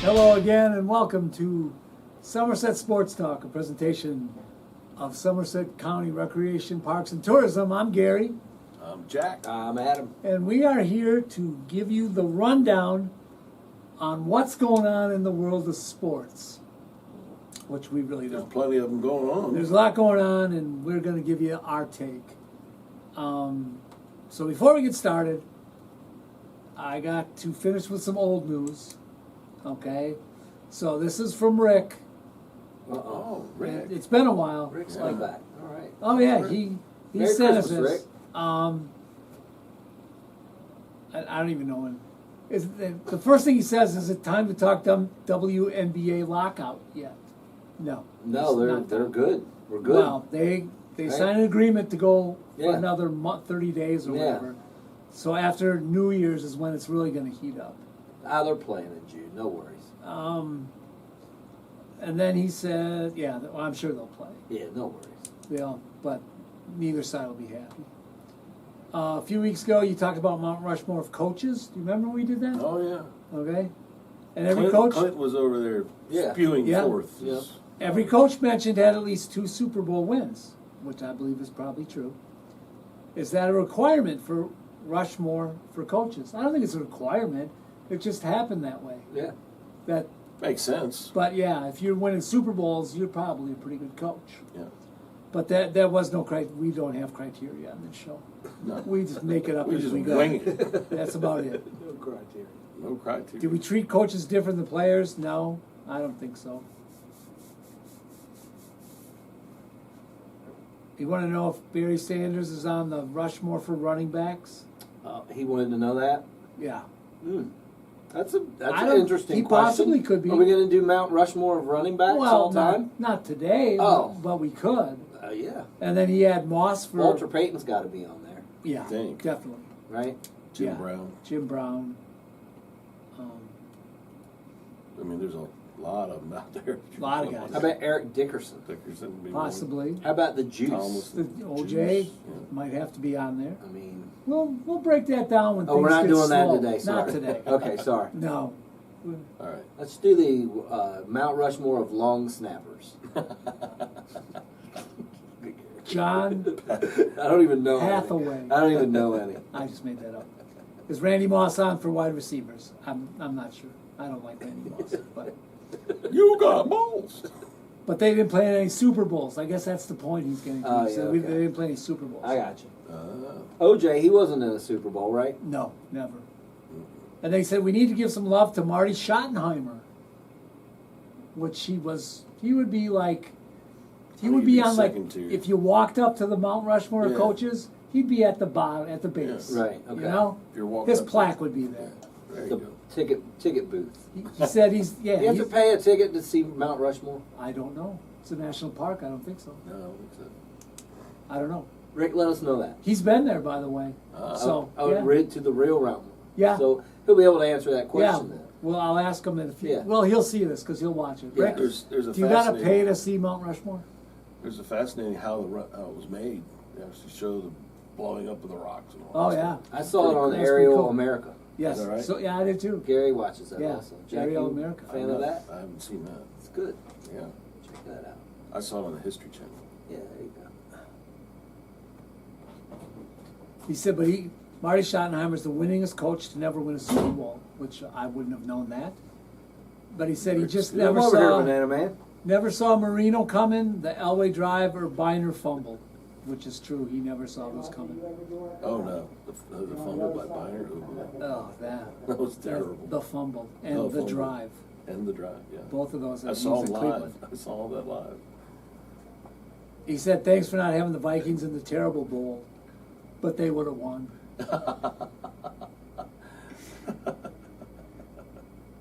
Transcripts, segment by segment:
Hello again and welcome to Somerset Sports Talk, a presentation of Somerset County Recreation, Parks and Tourism. I'm Gary. I'm Jack. I'm Adam. And we are here to give you the rundown on what's going on in the world of sports, which we really There's don't. plenty of them going on. There's a lot going on and we're going to give you our take. So before we get started, I got to finish with some old news. Okay, so this is from Rick. Oh, Rick. It's been a while. Rick's Yeah. like that. All right. Oh yeah, Rick. he Merry sent us Christmas, this. Rick. I don't even know when. The first thing he says is it time to talk WNBA lockout yet? No. No, it's they're not. good. We're good. Well, they Right. signed an agreement to go for Yeah. another month, 30 days or Yeah. whatever. So after New Year's is when it's really going to heat up. They're playing in June. No worries. And then he said, yeah, well, I'm sure they'll play. Yeah, no worries. But neither side will be happy. A few weeks ago, you talked about Mount Rushmore of coaches. Do you remember we did that? Oh, yeah. Okay. And every coach, Clint was over there Yeah. spewing Yeah. forth. Yeah. every coach mentioned had at least 2 Super Bowl wins, which I believe is probably true. Is that a requirement for Rushmore for coaches? I don't think it's a requirement. It just happened that way. Yeah. That, Makes sense. but yeah, if you're winning Super Bowls, you're probably a pretty good coach. Yeah. But that was no criteria. We don't have criteria on this show. No. We just make it up We as just we go. wing it. That's about it. No criteria. No criteria. Do we treat coaches different than players? No, I don't think so. You want to know if Barry Sanders is on the Rushmore for running backs? He wanted to know that. Yeah. That's I an don't- interesting he question. possibly could be. Are we going to do Mount Rushmore of running backs all time? not today, Oh. but we could. Yeah. And then he had Moss for... Walter Payton's got to be on there, Yeah, Think. definitely. right? Jim Yeah. Brown. Jim Brown. I mean, there's a lot of them out there. A lot of guys. How about Eric Dickerson? Dickerson would be one. Possibly. How about the Juice? Thomas. The Juice, OJ yeah. might have to be on there. I mean, We'll break that down when oh, things we're not get doing slow. that today. Sorry. Not today. Okay, sorry. No. All right. Let's do the Mount Rushmore of long snappers. John I don't even know Hathaway. any. I don't even know any. I just made that up. Is Randy Moss on for wide receivers? I'm not sure. I don't like Randy Moss, You got balls. but they didn't play any Super Bowls. I guess that's the point he's getting to. Oh, He said yeah, they okay. didn't play any Super Bowls. I got you. OJ, he wasn't in a Super Bowl, right? No, never. And they said we need to give some love to Marty Schottenheimer, which he would be like, he would be on like, second tier. if you walked up to the Mount Rushmore of Yeah. coaches, he'd be at the bottom, at the base. Yeah. Right, okay. You know? If you're walking His up plaque there. would be there. There you The go. ticket booth. He said he's, yeah, Do you have to he's- pay a ticket to see Mount Rushmore? I don't know. It's a national park. I don't think so. No, it's I don't know. Rick, let us know that. He's been there, by the way. So, yeah. To the real route. Yeah. So he'll be able to answer that Yeah. question then. Well, I'll ask him if he, Yeah. well, he'll see this because he'll watch it. Yeah. Rick, There's a do you got to fascinating- pay to see Mount Rushmore? There's a fascinating how it was made. They actually show the blowing up of the rocks and all Oh, that yeah. stuff. I saw it on That's pretty Aerial cool. America. Yes. Is that right? So, yeah, I did too. Gary watches that Yeah. also. Aerial you America. Fan of that? I haven't seen that. It's good. Yeah. Check that out. I saw it on the History Channel. Yeah, there you go. He said, but Marty Schottenheimer's the winningest coach to never win a Super Bowl, which I wouldn't have known that. But he said he just Come never over here, saw Banana Man. Marino coming, the Elway drive, or Biner fumble, which is true. He never saw those coming. Oh no, the fumble by Byner. Oh, That was terrible. The fumble and Oh, the fumble. drive. And the drive, yeah. Both of those. I at saw Music him Cleveland. live. I saw that live. He said, thanks for not having the Vikings in the terrible bowl, but they would have won.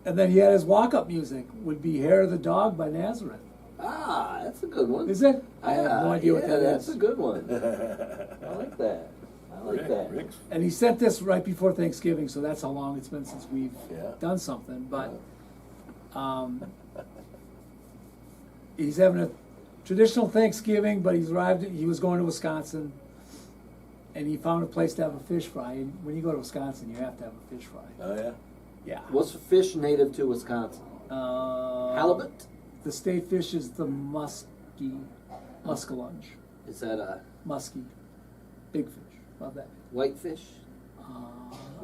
And then he had his walk-up music, would be Hair of the Dog by Nazareth. Ah, that's a good one. Is it? I have no idea what that That's is. a good one. I like that. I like that. Rick's, And he sent this right before Thanksgiving, so that's how long it's been since we've Yeah. done something. But he's having a traditional Thanksgiving, but he was going to Wisconsin, and he found a place to have a fish fry. And when you go to Wisconsin, you have to have a fish fry. oh yeah. Yeah. What's a fish native to Wisconsin? Halibut? The state fish is the muskellunge. Is that a Muskie. Big fish. Love that. whitefish?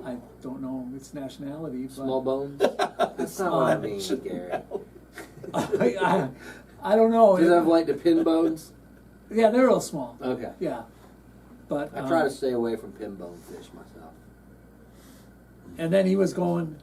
I don't know its nationality, but Small bones? That's not what I mean, Gary. I don't know. Does it have like the pin bones? Yeah, they're real small. Okay. Yeah. But I try to stay away from pin bone fish myself. and then he was going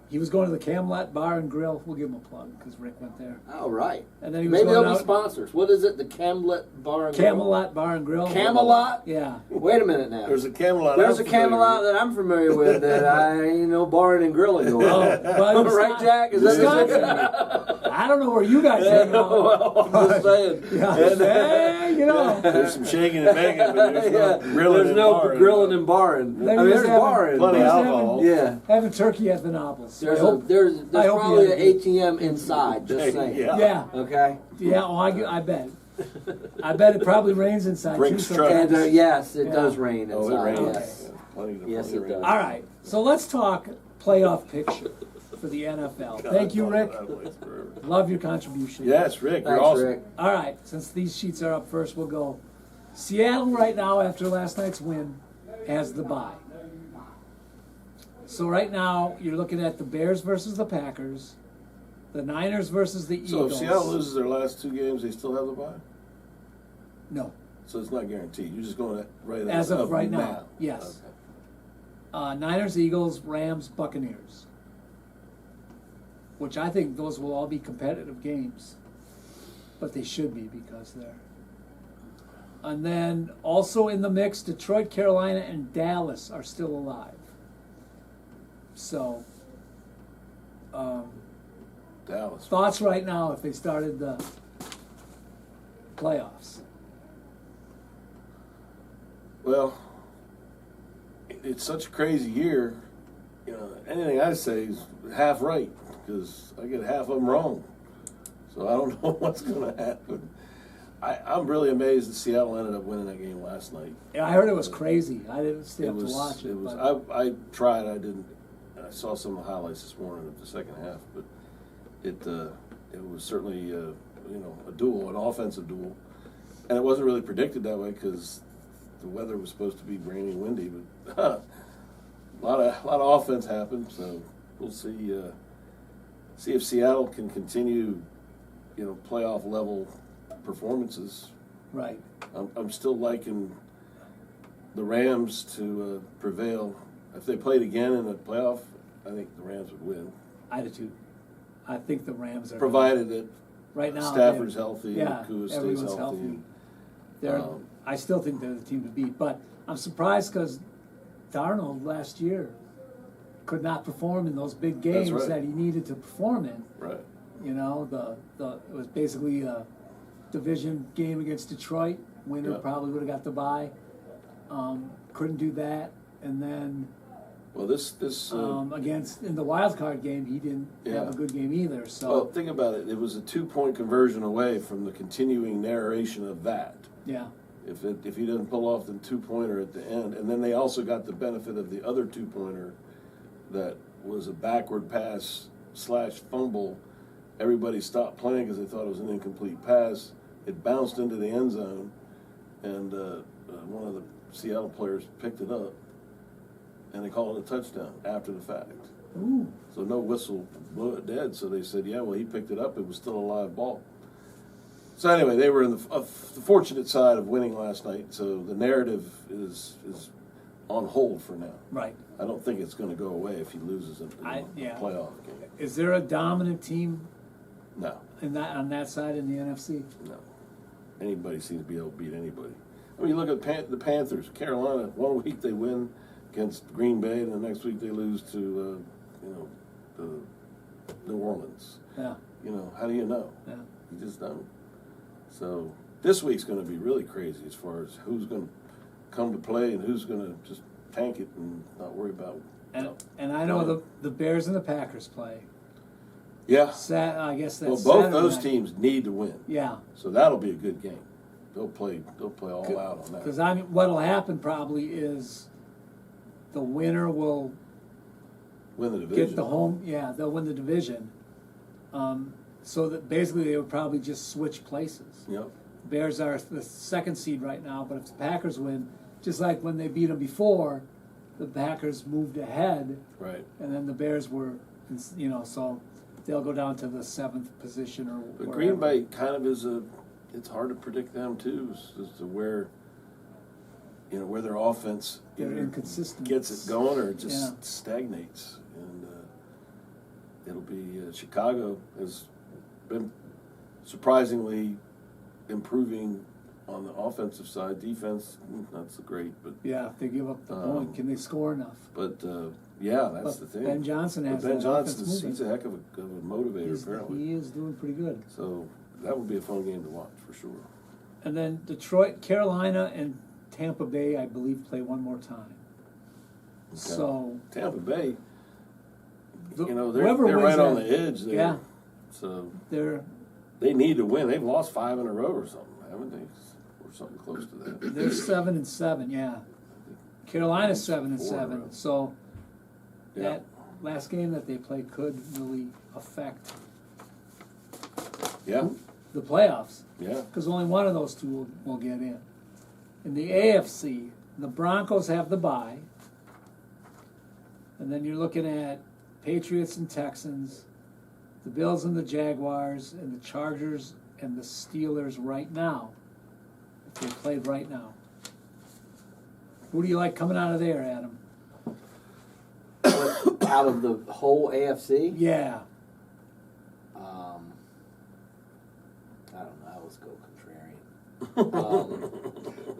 to the Camelot Bar and Grill. We'll give him a plug because Rick went there. Oh, right. And then he was Maybe going they'll be out sponsors. What is it? The Camelot Bar and Grill? Camelot Bar and Grill. Camelot? Yeah. Wait a minute now. There's a Camelot. There's I'm a Camelot familiar that I'm familiar with that I ain't no barring and grilling going Oh, on. but it's Right, not- Jack? Is that Wisconsin. the I don't know where you guys hang out. well, I'm just saying. Yeah, hey, you know. with. There's some shaking and banging, but there's no grilling There's and no barring. grilling and barring. Then I mean, he was there's having barring. plenty he of was alcohol. Yeah. having turkey at the Nobles. There's I hope- there's I hope probably you an had- ATM inside, just saying. Yeah. Yeah. Okay? Yeah, oh, I bet. I bet it probably rains inside Brinks too. truck. sometimes. And yes, it Yeah. does rain inside. Oh, it rains. Yes. Yeah, plenty Yes, it rain. does. All right, so let's talk playoff picture for the NFL. Thank you, Rick. Love your contribution. Yes, Rick, you're Thanks, awesome. Rick. All right, since these sheets are up first, we'll go. Seattle right now, after last night's win, has the bye. So right now, you're looking at the Bears versus the Packers, the Niners versus the So Eagles. if Seattle loses their last 2 games, they still have the bye? No, So it's not guaranteed. You're just going right as of right now, yes. Okay. Niners, Eagles, Rams, Buccaneers. Which I think those will all be competitive games. But they should be because they're. And then also in the mix, Detroit, Carolina, and Dallas are still alive. So, Dallas. thoughts right now if they started the playoffs? Well, it's such a crazy year. You know, anything I say is half right because I get half of them wrong. So I don't know what's going to happen. I'm really amazed that Seattle ended up winning that game last night. Yeah, I heard it was crazy. I didn't stay up to watch it. It was. but I tried. I didn't. I saw some of the highlights this morning of the second half, but it was certainly a duel, an offensive duel, and it wasn't really predicted that way because the weather was supposed to be rainy and windy, but a lot of offense happened. So we'll see if Seattle can continue, playoff level performances. right. I'm still liking the Rams to prevail. If they played again in the playoff, I think the Rams would win, I do too. I think the Rams are provided that right now. Stafford's they're- healthy Yeah, and Kua stays everyone's healthy. They're, I still think they're the team to beat, but I'm surprised because Darnold last year could not perform in those big games right. that he needed to perform in. Right. You know, it was basically a division game against Detroit. Winner Yeah. probably would have got the bye. Couldn't do that, and then Well, this against in the wild card game, he didn't have Yeah. a good game either. So well, think about it. It was a 2-point conversion away from the continuing narration of that. yeah, If he doesn't pull off the 2-pointer at the end, and then they also got the benefit of the other 2-pointer that was a backward pass / fumble. Everybody stopped playing because they thought it was an incomplete pass. It bounced into the end zone, and one of the Seattle players picked it up, and they called it a touchdown after the fact. ooh, So no whistle, blew it dead. So they said, yeah, well, he picked it up. It was still a live ball. So anyway, they were in the fortunate side of winning last night. So the narrative is on hold for now. right. I don't think it's going to go away if he loses in yeah. a playoff game. Is there a dominant team No, on that side in the NFC? no. Anybody seems to be able to beat anybody. I mean, you look at the Panthers. Carolina, one week they win against Green Bay, and the next week they lose to, New Orleans. Yeah, How do you know? yeah. You just don't. So this week's going to be really crazy as far as who's going to come to play and who's going to just tank it and not worry about. And I know the Bears and the Packers play. Yeah. I guess that's Well, both Saturday those night. teams need to win. Yeah, So that'll be a good game. They'll play all out on that. because what'll happen probably is the winner will Win the division. get the home. Yeah, they'll win the division, So that basically they would probably just switch places. Yep. Bears are the second seed right now, but if the Packers win, just like when they beat them before, the Packers moved ahead, Right. and then the Bears were, so they'll go down to the 7th position or But wherever. Green Bay kind of is it's hard to predict them too, as to where their offense They're either inconsistent. gets it going or it just Yeah. stagnates. And it'll be Chicago has been surprisingly improving on the offensive side. Defense, not so great, but Yeah, if they give up the point, can they score enough? yeah, that's But the thing. Ben Johnson has But Ben that Johnson's offense he's a heck of a motivator apparently. He is doing pretty good. So that would be a fun game to watch for sure. And then Detroit, Carolina, and Tampa Bay, I believe, play one more time. Okay. So Tampa Bay, they're whoever right wins on that- the edge there. Yeah. So they're they need to win. They've lost 5 in a row or something, haven't they? Or something close to that. they're 7-7. Yeah, Carolina's 7-7. 4. So Yeah. that last game that they play could really affect Yeah. the playoffs, Yeah. because only one of those two will get in. In the AFC, the Broncos have the bye, and then you're looking at Patriots and Texans, the Bills and the Jaguars, and the Chargers and the Steelers right now, if they played right now. Who do you like coming out of there, Adam? Out of the whole AFC, Yeah. I don't know. Let's go contrarian.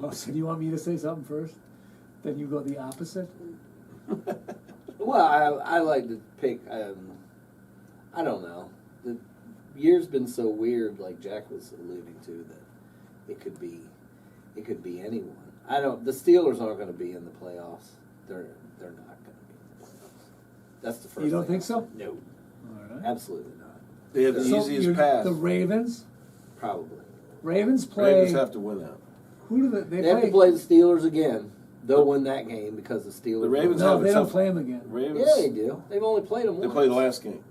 Oh, so do you want me to say something first? Then you go the opposite? Well, I like to pick. I don't know. The year's been so weird, like Jack was alluding to, that it could be anyone. The Steelers aren't going to be in the playoffs. They're not going to be in the playoffs. That's the first. You don't thing think so? No, All right. absolutely not. They have the So easiest you're- path. The Ravens? Probably. Ravens play. Ravens have to win out. Who do They have to play the Steelers again. They'll win that game because the Steelers. The Ravens No, have a they don't tough- play them again. Ravens. Yeah, they do. They've only played them They once. played the last game.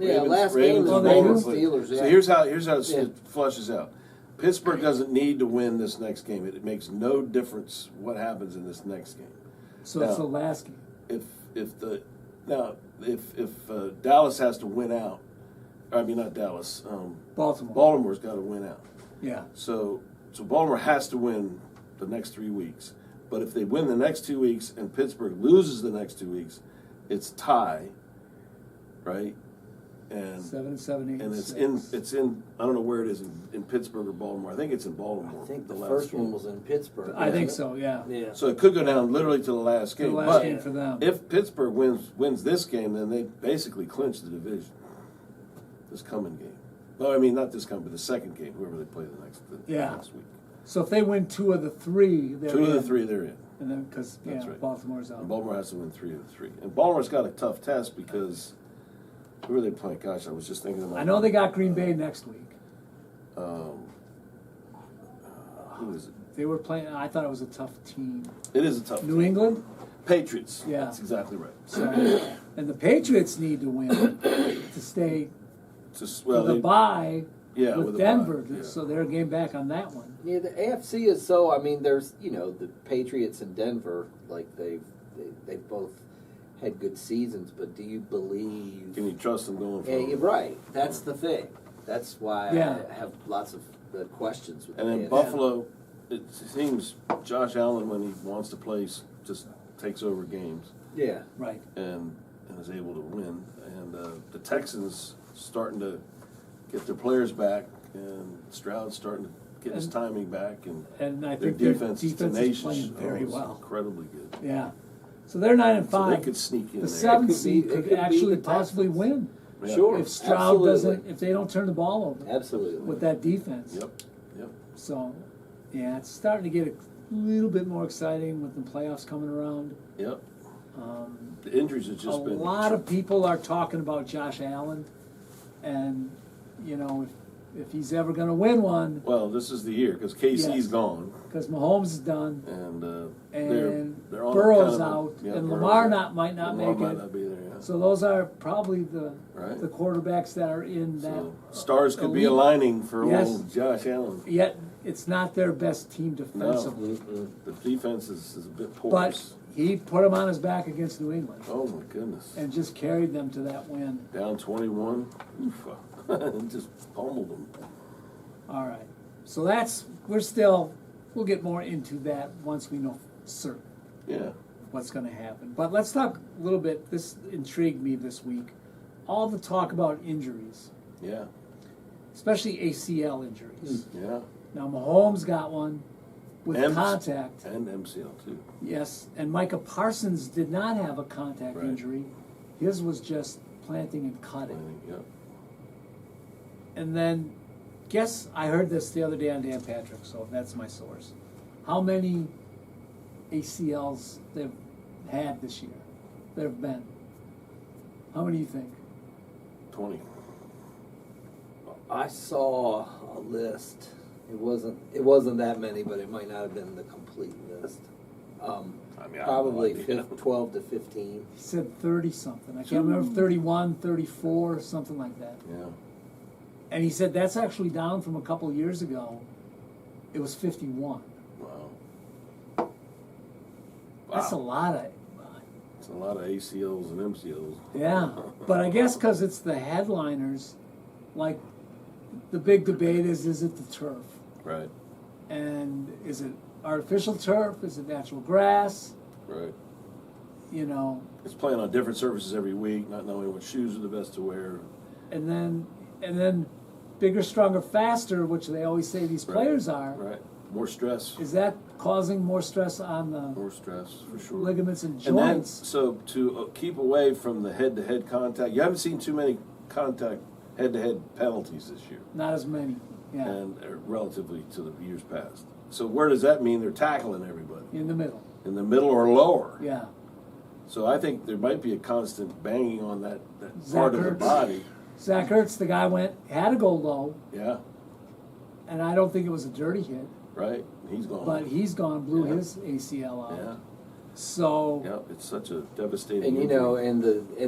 Yeah, last game was Oh, they Ravens do? Steelers. Yeah. So here's how Yeah. it flushes out. Pittsburgh doesn't need to win this next game. It makes no difference what happens in this next game. So it's Now, the last game. If Dallas has to win out, I mean not Dallas, Baltimore. Baltimore's got to win out. Yeah. So Baltimore has to win the next 3 weeks. But if they win the next 2 weeks and Pittsburgh loses the next 2 weeks, it's tie, right? And 7-7, 8 and it's in I don't know where it is in Pittsburgh or Baltimore. I think it's in Baltimore. I think the last first game. one was in Pittsburgh. I think wasn't so, yeah. it? Yeah. So it could go down literally to the last To game. the last but game for them. if Pittsburgh wins this game, then they basically clinch the division. This coming game. No, I mean not this coming, but the second game, whoever they play the next week. So if they win 2 of the 3, they're 2 of the in. 3 they're in. And then, because, That's yeah, right. Baltimore's And out. Baltimore has to win 3 of the 3. And Baltimore's got a tough test because who are they playing? Gosh, I was just thinking about. I know they got Green Bay next week. Who is it? They were playing, I thought it was a tough team. It is a tough. New England? Patriots. Yeah. That's exactly right. So, and the Patriots need to win to stay Just, for the bye yeah, with with the Denver. bye, yeah. So they're a game back on that one. Yeah, the AFC is so. I mean, there's the Patriots and Denver. Like they've both had good seasons, but do you believe? Can you trust them going Yeah, forward? you're right. That's the thing. That's why Yeah. I have lots of questions with And the then AFC. Buffalo, it seems Josh Allen, when he wants to play, just takes over games Yeah. Right. and is able to win. And the Texans starting to get their players back, and Stroud's starting to get his And- timing back, and And I their think their defense defense is tenacious. playing very it's well. incredibly good. Yeah. So they're 9 and So 5. they could sneak in The there. 7th It could be- seed it could could be actually the possibly Texans. win Yeah. Sure. if Stroud Absolutely. doesn't, if they don't turn the ball over Absolutely. with that defense. Yep. Yep. So, yeah, it's starting to get a little bit more exciting with the playoffs coming around. Yep. Um, The injuries have just a been lot of people are talking about Josh Allen, and if he's ever going to win one, Well, this is the year because KC's Yes. gone, because Mahomes is done, and and they're on Burrow's kind of out, yeah, and Burrow's Lamar out. might not Lamar make might it. not be there. Yeah. So those are probably the Right. the quarterbacks that are in that. So stars could be elite. aligning for Yes. old Josh Allen. Yet it's not their best team defensively. The defense is a bit But porous. he put them on his back against New England Oh my goodness. and just carried them to that win. Down 21. Oof. And just pummeled them. All right. So we'll get more into that once we know certain Yeah. what's going to happen. But let's talk a little bit. This intrigued me this week. All the talk about injuries, Yeah. especially ACL injuries. Yeah. Now, Mahomes got one with And- contact. And MCL too. Yes, and Micah Parsons did not have a contact Right. injury. His was just planting and cutting. Yeah. And then, guess I heard this the other day on Dan Patrick, so that's my source. How many ACLs they've had this year? There have been. How many do you think? 20. I saw a list. It wasn't that many, but it might not have been the complete list. I mean, I have no Probably idea. 12 to 15. He said 30 something. I can't remember, 31, 34, something like that. Yeah. And he said that's actually down from a couple years ago. It was 51. Wow. That's a Wow. lot of. It's a lot of ACLs and MCLs. Yeah, but I guess because it's the headliners, like the big debate is it the turf? Right. And is it artificial turf? Is it natural grass? Right. You know, It's playing on different surfaces every week, not knowing what shoes are the best to wear. and then bigger, stronger, faster, which they always say these Right. players are. Right. More stress. Is that causing more stress on the More stress, for sure. ligaments and And then, joints? so to keep away from the head-to-head contact, you haven't seen too many contact head-to-head penalties this year, Not as many. Yeah, and relatively to the years past. So where does that mean they're tackling everybody? in the middle. In the middle or lower? Yeah. So I think there might be a constant banging on that Zach part of the Ertz. body. Zach Ertz, the guy had to go low, Yeah, and I don't think it was a dirty hit. right? He's gone. But he's gone, blew Yeah. his ACL out. Yeah, So yeah, it's such a devastating And you injury. know, in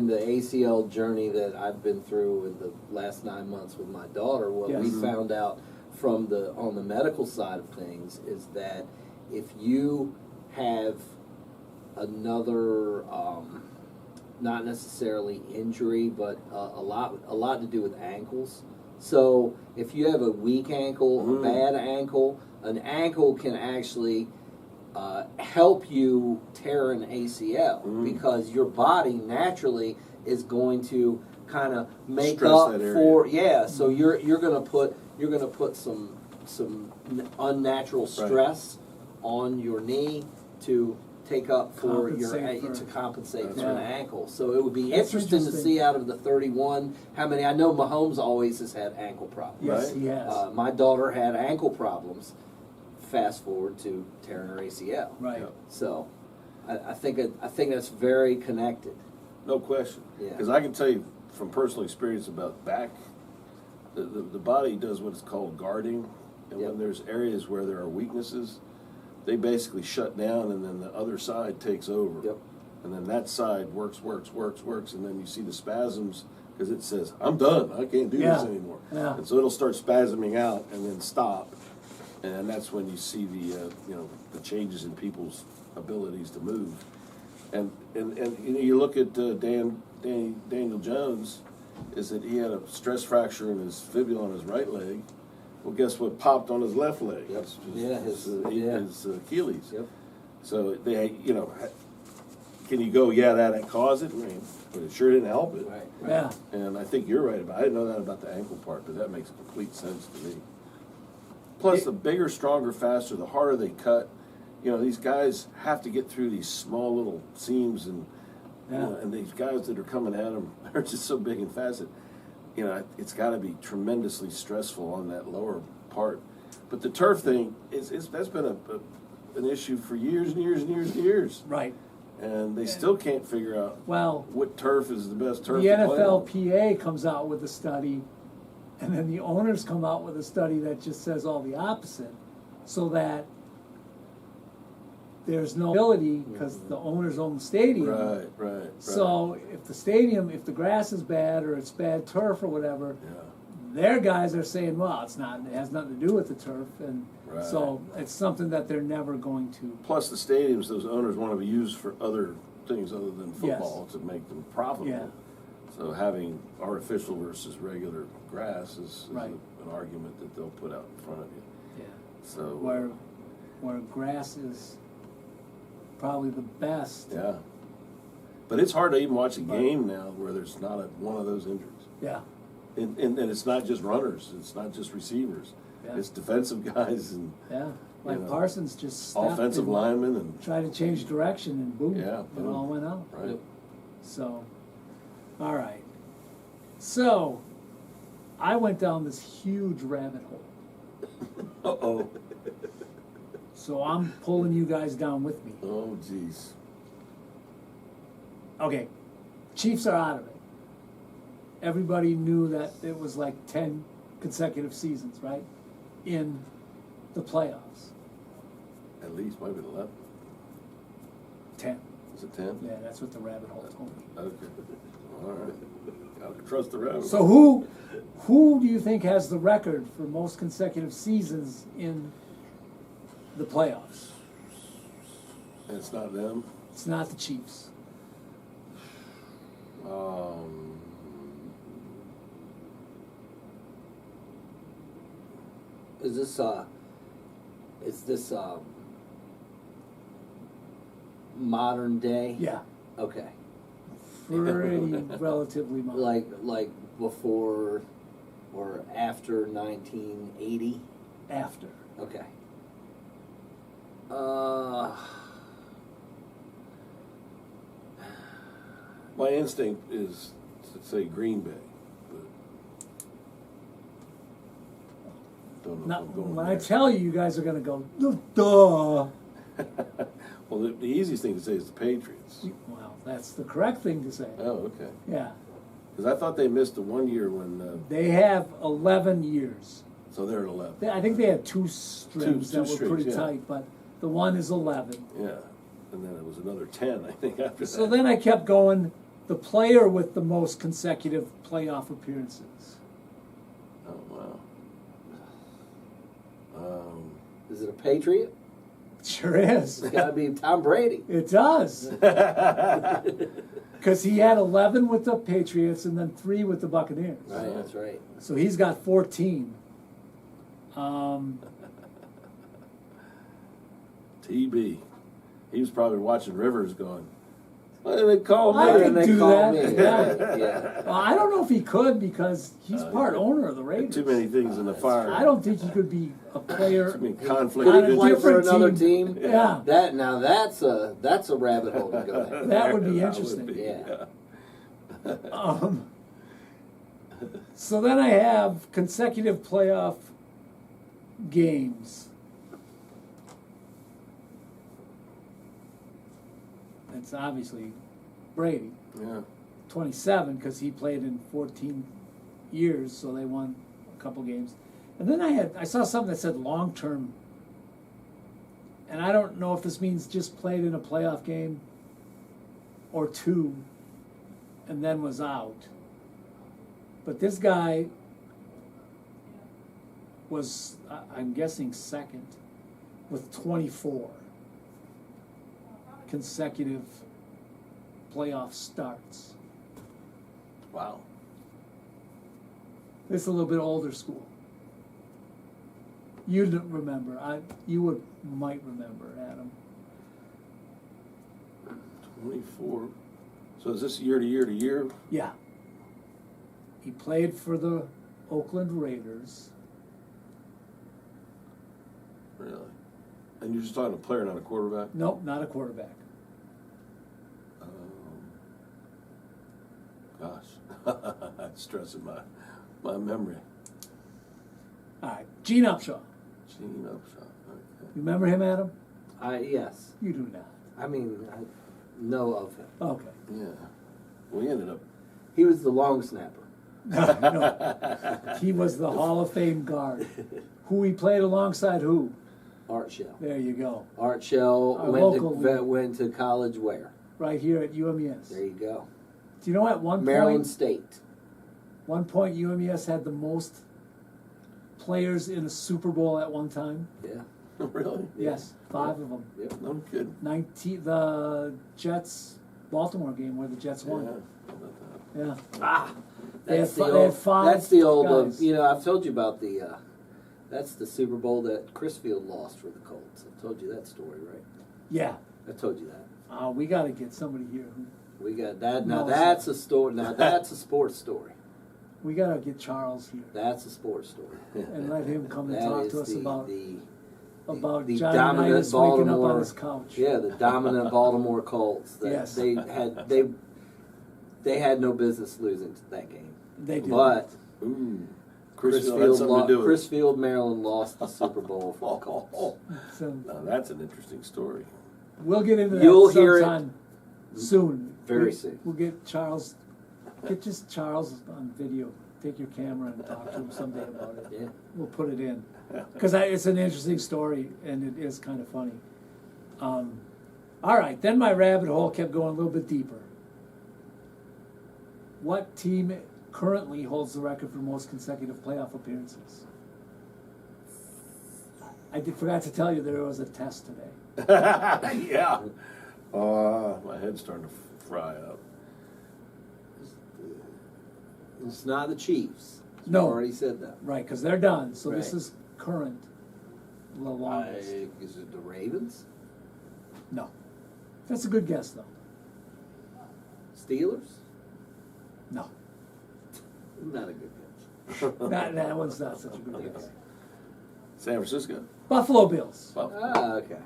the ACL journey that I've been through in the last 9 months with my daughter, what we Yes. found out on the medical side of things is that if you have another, not necessarily injury, but a lot to do with ankles. So if you have a weak ankle, a bad ankle, an ankle can actually help you tear an ACL because your body naturally is going to kind of make Stress up that area. for so you're gonna put some unnatural stress on your knee to take up for to compensate for an ankle. So it would be That's interesting to interesting. see out of the 31 how many. I know Mahomes always has had ankle problems. yes, Right. he has. My daughter had ankle problems. Fast forward to tearing her ACL. Right. Yeah. So, I think that's very connected. No question. Yeah. Because I can tell you from personal experience about back, the body does what's called guarding. And Yep. when there's areas where there are weaknesses, they basically shut down and then the other side takes over. Yep. And then that side works. And then you see the spasms because it says, I'm done. I can't do this Yeah. anymore. Yeah. And so it'll start spasming out and then stop. And that's when you see the changes in people's abilities to move. And you look at Daniel Jones, is that he had a stress fracture in his fibula on his right leg. Well, guess what popped on his left leg? Yep. His Yeah, his Achilles. Yep. So can you go? Yeah, that caused it. I mean, but it sure didn't help it. Right. Yeah. And I think you're right about. I didn't know that about the ankle part, but that makes complete sense to me. Plus, the bigger, stronger, faster, the harder they cut. These guys have to get through these small little seams, and and these guys that are coming at them are just so big and fast that it's got to be tremendously stressful on that lower part. But the turf thing that's been an issue for years and years and years and years, Right. and they still can't figure out Well, what turf is the best turf. the to play on. NFLPA comes out with a study, and then the owners come out with a study that just says all the opposite, so that there's no ability because the owners own the stadium. Right. So if the grass is bad or it's bad turf or whatever, Yeah. their guys are saying, well, it has nothing to do with the turf, and Right. so it's something that they're never going to. Plus the stadiums, those owners want to be used for other things other than football Yes. to make them profitable. Yeah. So having artificial versus regular grass is Right. an argument that they'll put out in front of you. Yeah. So Where grass is probably the best. yeah, but it's hard to even watch a But- game now where there's not one of those injuries. Yeah. And it's not just runners, it's not just receivers, Yeah. it's defensive guys and Yeah. Like You know, Parsons just stepped offensive and linemen and tried to change direction and boom, Yeah, it boom. all went out. right. So, all right. So, I went down this huge rabbit hole. Uh-oh. So I'm pulling you guys down with me. Oh, geez. Okay, Chiefs are out of it. Everybody knew that it was like 10 consecutive seasons, right? In the playoffs. At least, might be 11. 10. Is it 10? Yeah, that's what the rabbit hole told me. Okay. All right. Gotta trust the rabbit. So who do you think has the record for most consecutive seasons in the playoffs? And it's not them. It's not the Chiefs. Is this modern day? Yeah, Okay. pretty relatively modern. Like before or after 1980? After. Okay. My instinct is to say Green Bay. But don't know Now, if I'm going when I there. tell you, you guys are gonna go, duh. Well, the easiest thing to say is the Patriots. Well, that's the correct thing to say. Oh, okay. Yeah, Because I thought they missed the 1 year when, they have 11 years. so they're at 11. I think they had two strings Two that were strings, pretty yeah. tight, but the one is 11. Yeah. And then it was another 10, I think, after So that. then I kept going, the player with the most consecutive playoff appearances. Oh, wow. Is it a Patriot? Sure is. It's got to be Tom Brady. It does. Because he had 11 with the Patriots and then 3 with the Buccaneers. Right, that's right. So he's got 14. TB. He was probably watching Rivers going, why didn't they call me? I And could they do call that. me. Yeah. Yeah. Well, I don't know if he could because he's part owner of the Raiders. Too many things in the fire. I don't think he could be a player. Too many conflict on Could a he play for different another team? Yeah. That's a rabbit hole to go down. That would be That interesting. be, Yeah. So then I have consecutive playoff games. It's obviously Brady, Yeah. 27, because he played in 14 years, so they won a couple games. And then I saw something that said long term, and I don't know if this means just played in a playoff game or 2 and then was out. But this guy was, I'm guessing, second with 24 consecutive playoff starts. Wow. This is a little bit older school. You don't remember. You might remember, Adam. 24. So is this year to year to year? Yeah. He played for the Oakland Raiders. Really? And you're just talking a player, not a quarterback? Nope, not a quarterback. Gosh. That's stressing my memory. All right, Gene Upshaw. Gene Upshaw. Okay. You remember him, Adam? Yes. You do not. I mean, I know of him. Okay. Yeah. Well, he ended up. He was the long snapper. No. He was the Hall of Fame guard. Who he played alongside who? Art Shell. There you go. Art Shell Our went local to, league. went to college where? Right here at UMES. There you go. Do you know at one Maryland point, State. UMES had the most players in a Super Bowl at one time? Yeah. Really? Yes, 5 of them. Yep. No kidding. 19, the Jets Baltimore game where the Jets Yeah. won. How about that? Yeah. Ah, They that's had the they had old. 5 That's the old. guys. I've told you about the. That's the Super Bowl that Chrisfield lost for the Colts. I've told you that story, right? Yeah. I told you that. We got to get somebody here. We got that. Now No, that's a story. Now that's a sports story. We got to get Charles here That's a sports story. and let him come and That talk is to us about the Johnny dominant Unitas waking up on Baltimore. his couch. Yeah, the dominant Baltimore Colts. That Yes. they had no business losing that game. They did. But Ooh. Chrisfield had something to do with it. Chrisfield, Maryland lost the Super Bowl for the Colts. So Now that's an interesting story. we'll get into that You'll hear it sometime soon. very soon. We'll get Charles. Get just Charles on video. Take your camera and talk to him someday about it. Yeah. We'll put it in because it's an interesting story and it is kind of funny. All right, then my rabbit hole kept going a little bit deeper. What team currently holds the record for most consecutive playoff appearances? I forgot to tell you there was a test today. Yeah. My head's starting to fry up. It's not the Chiefs. You No. already said that. Right, because they're done. So this Right. is current. The longest. Is it the Ravens? No. That's a good guess, though. Steelers? No. Not a good guess. That one's not such a good guess. San Francisco. Buffalo Bills. Well, Okay.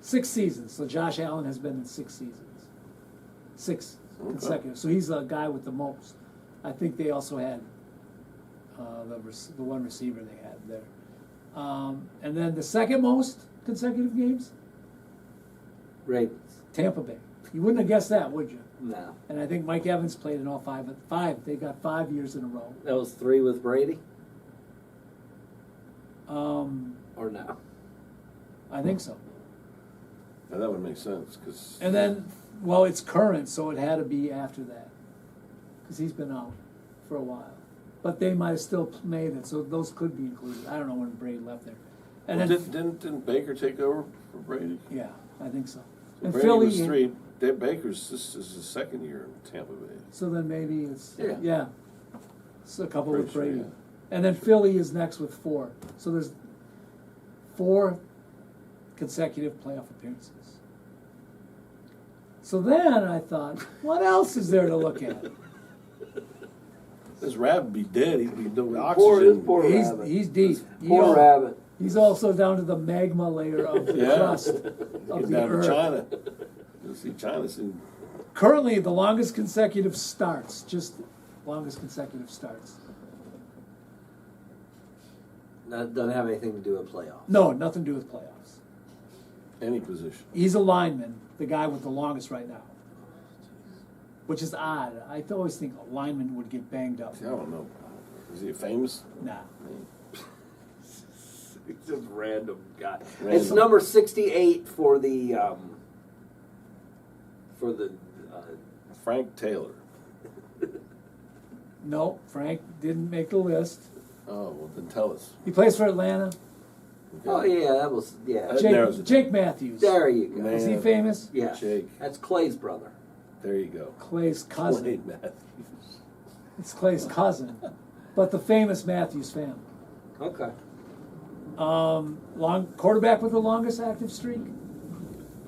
6 seasons. So Josh Allen has been in 6 seasons. 6 Okay. consecutive. So he's the guy with the most. I think they also had the one receiver they had there. And then the second most consecutive games, Ravens? Tampa Bay. You wouldn't have guessed that, would you? No. And I think Mike Evans played in all 5. 5. They got 5 years in a row. That was 3 with Brady? Or no? I think so. now that would make sense because. And then, well, it's current, so it had to be after that. Because he's been out for a while. But they might have still made it, so those could be included. I don't know when Brady left there. And then, Didn't Baker take over for Brady? yeah, I think so. So And Brady Philly, was 3. Dave Baker's this is his second year in Tampa Bay. so then maybe it's, Yeah. yeah. So a couple with Pretty sure, Brady. yeah. And then Philly is next with 4. So there's 4 consecutive playoff appearances. So then I thought, what else is there to look at? This rabbit would be dead. He'd be no Poor oxygen. rabbit. He's deep. Poor rabbit. He's also down to the magma layer of the Yeah. crust Get of the down to earth. China. You'll see China soon. Currently, the longest consecutive starts, just longest consecutive starts. That doesn't have anything to do with playoffs. No, nothing to do with playoffs. Any position. He's a lineman, the guy with the longest right now. Which is odd. I always think a lineman would get banged up. See, I don't know. Is he famous? Nah. It's just random guy. Random. It's number 68 for the Frank Taylor. No, Frank didn't make the list. Oh, well, then tell us. He plays for Atlanta. Oh yeah, that was yeah. That narrows it Jake Matthews. There you go. Man. Is he famous? Yeah, Jake. that's Clay's brother. There you go. Clay's cousin. Clay Matthews. It's Clay's cousin. But the famous Matthews family. Okay. Long quarterback with the longest active streak?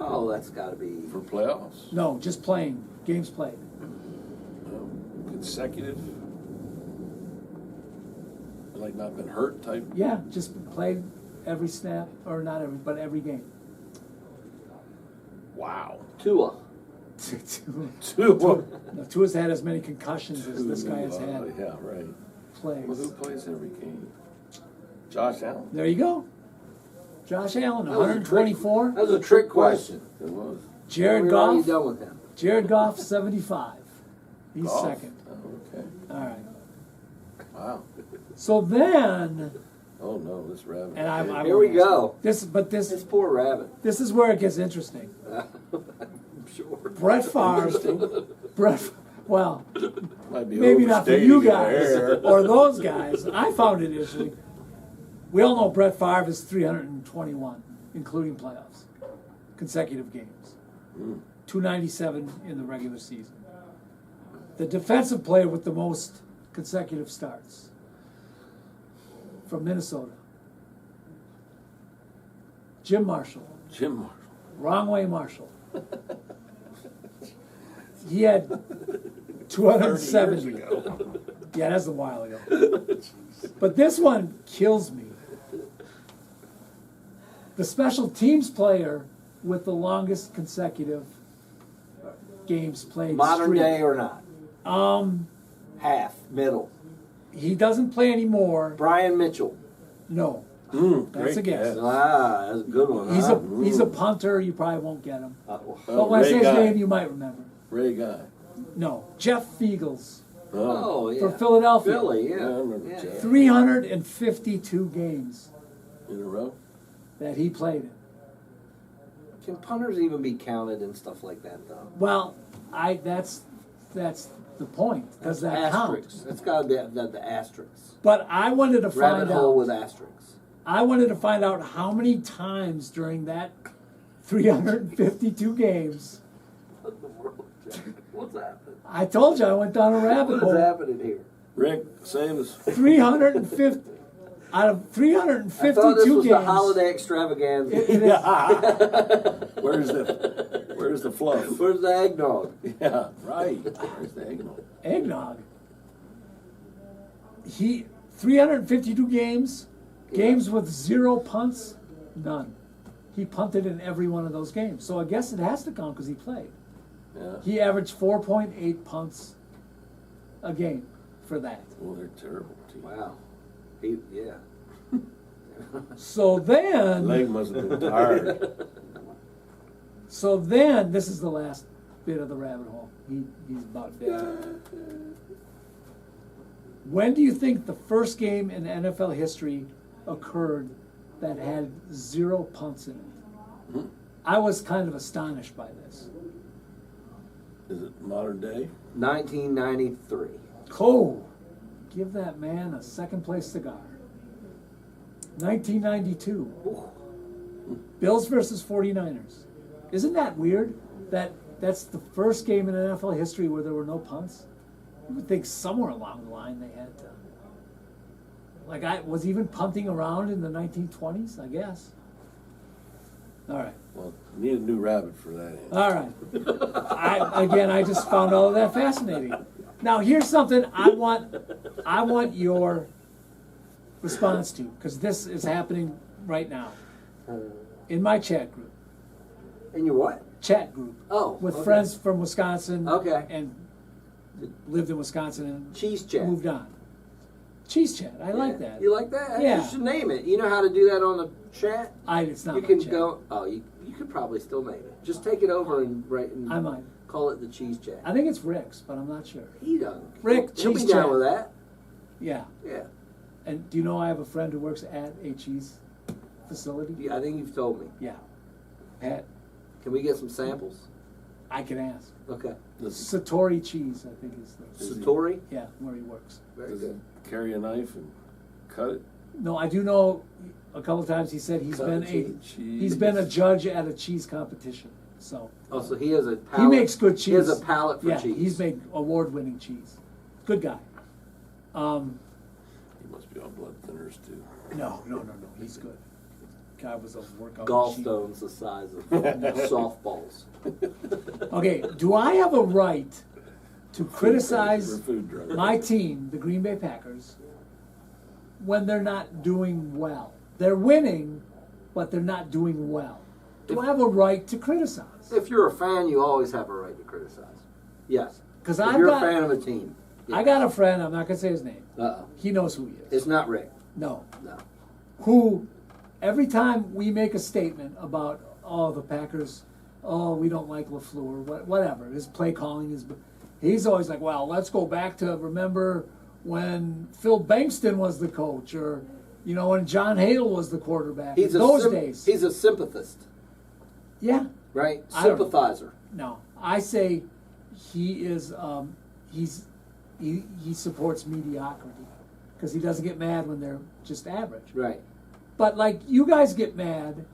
Oh, that's got to be. For playoffs? No, just playing. Games played. No. Consecutive? Like not been hurt type? Yeah, just played every snap, or not every, but every game. Wow. Tua. Two. No, Tua's had as many concussions as this guy has had Yeah, right. plays. Well, who plays every game? Josh Allen. There you go. Josh Allen, That was a trick- 124. That was a trick question. It was. Jared We're already Goff. done with him. Jared Goff, 75. He's Goff? second. Oh, okay. All right. Wow. So then, Oh no, this rabbit. And I Here we go. This This poor rabbit. this is where it gets interesting. I'm sure. Brett Favre. Well, Might be maybe not for you overstating it guys there. or those guys. I found it interesting. We all know Brett Favre is 321, including playoffs, consecutive games. 297 in the regular season. The defensive player with the most consecutive starts from Minnesota, Jim Marshall. Jim Marshall. Wrong way, Marshall. He had 270. 30 years ago. Yeah, that's a while ago. But this one kills me. The special teams player with the longest consecutive games played. Modern streak. day or not? Half, middle. He doesn't play anymore. Brian Mitchell. No, Great that's a guess. catch. Ah, that's a good one. He's huh? he's a punter. You probably won't get him. Well, But when I Ray say his Guy. name, you might remember. Ray Guy. No, Jeff Fiegels oh, yeah. for Philadelphia. Philly, yeah. Yeah, I remember Yeah. Jeff. 352 games In a row. that he played in. Can punters even be counted and stuff like that, though? Well, that's the point. Does that asterisks. count? That's got to be the asterisks. But I wanted to Rabbit find hole out. with asterisks. I wanted to find out how many times during that 352 games. What in the world, Jack? What's happening? I told you I went down a rabbit What is hole. happening here? Rick, same as 350 out of 352 I thought this was games. the holiday extravaganza. It is. where's the fluff? Where's the eggnog? Yeah, right. Where's the eggnog? Eggnog. 352 games, games with 0 punts, none. He punted in every one of those games. So I guess it has to count because he played. Yeah. He averaged 4.8 punts a game for that. Well, they're terrible. Team. Wow. Yeah. So then, Leg must have been tired. this is the last bit of the rabbit hole. He's about dead. When do you think the first game in NFL history occurred that had 0 punts in it? I was kind of astonished by this. Is it modern day? 1993. Oh, give that man a second place cigar. 1992. Bills versus 49ers. Isn't that weird? That's the first game in NFL history where there were no punts? You would think somewhere along the line they had to. Like, I was even punting around in the 1920s, I guess. All right. Well, need a new rabbit for that. Answer. All right. I just found all of that fascinating. Now, here's something I want your response to, because this is happening right now in my chat group. In your what? Chat group. Oh, With okay. friends from Wisconsin. Okay. And lived in Wisconsin and Cheese chat. moved on. Cheese chat. I like that. You like that? Yeah. You should name it. You know how to do that on the chat? It's not You my can chat. go. Oh, you could probably still name it. Just take it over and write and I might. call it the cheese chat. I think it's Rick's, but I'm not sure. He doesn't. Rick, He'll be cheese down chat. with that. Yeah. Yeah. And do you know I have a friend who works at a cheese facility? I think you've told me. Yeah. Pat, Can we get some samples? I can ask. Okay. Satori Cheese, I think is the Satori. yeah where he works. Very Does good. it carry a knife and cut it? No, I do know. A couple times he said he's Cut been the a cheese. he's been a judge at a cheese competition. So Oh, so he has a palate. he makes good cheese. He has a palate for yeah, cheese. he's made award-winning cheese. Good guy. He must be on blood thinners too. No, he's good. Guy was a workout machine. Gallstones the size of softballs. Okay, do I have a right to For criticize food drugs. my team, the Green Bay Packers, when they're not doing well? They're winning, but they're not doing well. Do I have a right to criticize? If you're a fan, you always have a right to criticize. Yes. 'Cause if I've you're got- a fan of a team. I got a friend, I'm not going to say his name. Uh-oh. He knows who he is. It's not Rick. No. No. Who, every time we make a statement about, the Packers, we don't like LaFleur, whatever, his play calling is, he's always like, well, let's go back to remember when Phil Bankston was the coach, or You know, when John Hadle was the quarterback, He's in those days. He's a sympathist, Yeah. right? I don't know. Sympathizer. No, I say he is. He supports mediocrity because he doesn't get mad when they're just average. Right. But like you guys get mad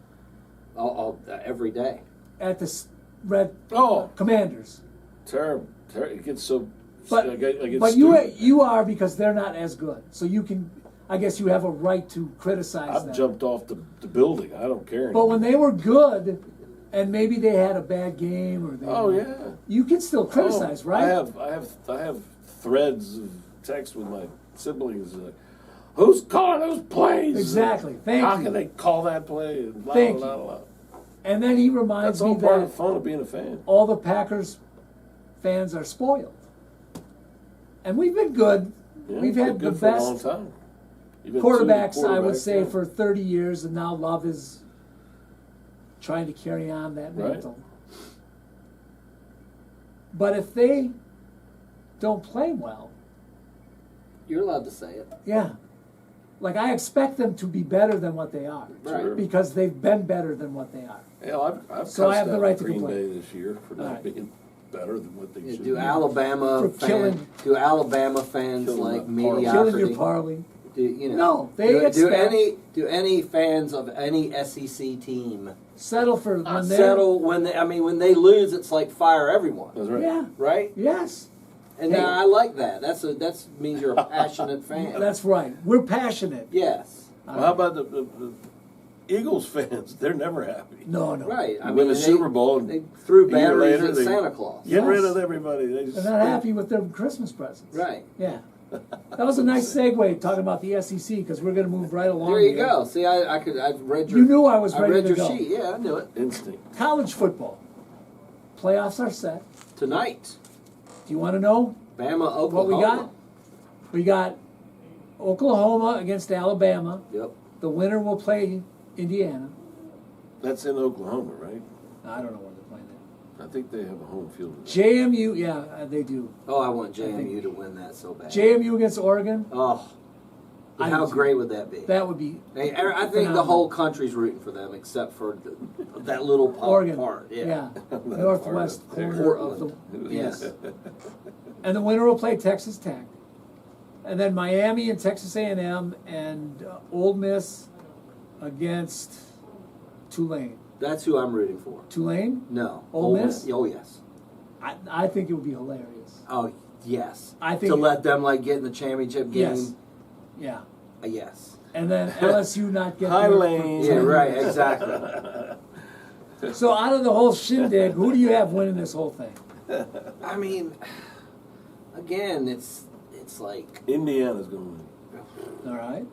Every day. at the Red Oh. Commanders, Terrible. It gets so. but I get but stupid. you are because they're not as good. So you can. I guess you have a right to criticize I've them. jumped off the building. I don't care. But when anymore. they were good, and maybe they had a bad game or they. Oh yeah. You can still criticize, Oh, right? I have threads of text with my siblings. Who's calling those plays? Exactly. Thank How you. can they call that play? And blah, Thank blah, you. blah, blah. And then he reminds That's all me part of that the fun of being a fan. all the Packers fans are spoiled. And we've been good. Yeah, We've been had the good for a long best time. You've been quarterbacks, two I would say, yeah. for 30 years, and now Love is trying to carry on that Right. mantle. But if they don't play well, You're allowed to say it. yeah. Like, I expect them to be better than what they are. Right. Sure. Because they've been better than what they are. Hell, I've So I cussed have the out right to Green complain. Bay this year for All not right. being better than what they Yeah, should do be. Alabama For killing- fans Killing like that parlay. mediocrity? Killing your parlay. Do, you know, No, they do expect- do any fans of any SEC team Settle for when they're... settle when when they lose? It's like fire everyone, That's right. Yeah. right? Yes. And Hey. I like that. That's means you're a passionate fan. That's right. We're passionate. Yes, Well, how about the Eagles fans? They're never happy. No, no. right. You win the Super Bowl and they threw a year batteries later at they Santa Claus. Get rid Yes. of everybody. They They're just, not happy with their Christmas presents. Right. Yeah. That was a nice segue talking about the SEC because we're going to move right along. There you here. go. See, I've read your. You knew I was I ready read to your go. sheet. Yeah, I knew it. Instinct. College football. Playoffs are set. Tonight, Do you want to know Bama, Oklahoma. what we got? We got Oklahoma against Alabama. Yep. The winner will play Indiana. That's in Oklahoma, right? I don't know where they're playing it. I think they have a home field. JMU, yeah, they do. Oh, I want think- JMU to win that so bad. JMU against Oregon. Oh, I how do. great would that be? That would be I think the phenomenal. whole country's rooting for them, except for that little Oregon. part. Yeah. That Northwest part up there. corner of the. Portland. Yes. And the winner will play Texas Tech. And then Miami and Texas A&M and Ole Miss against Tulane. That's who I'm rooting for. Tulane? No. Ole Miss? Oh, yes. I think it would be hilarious. Oh, yes. I think- to let them get in the championship game. Yes. Yeah. Yes. And then LSU not get Hi, there for Lane. 10 Yeah, right. years. Exactly. So out of the whole shindig, who do you have winning this whole thing? I mean, again, it's like, Indiana's going to win. All right.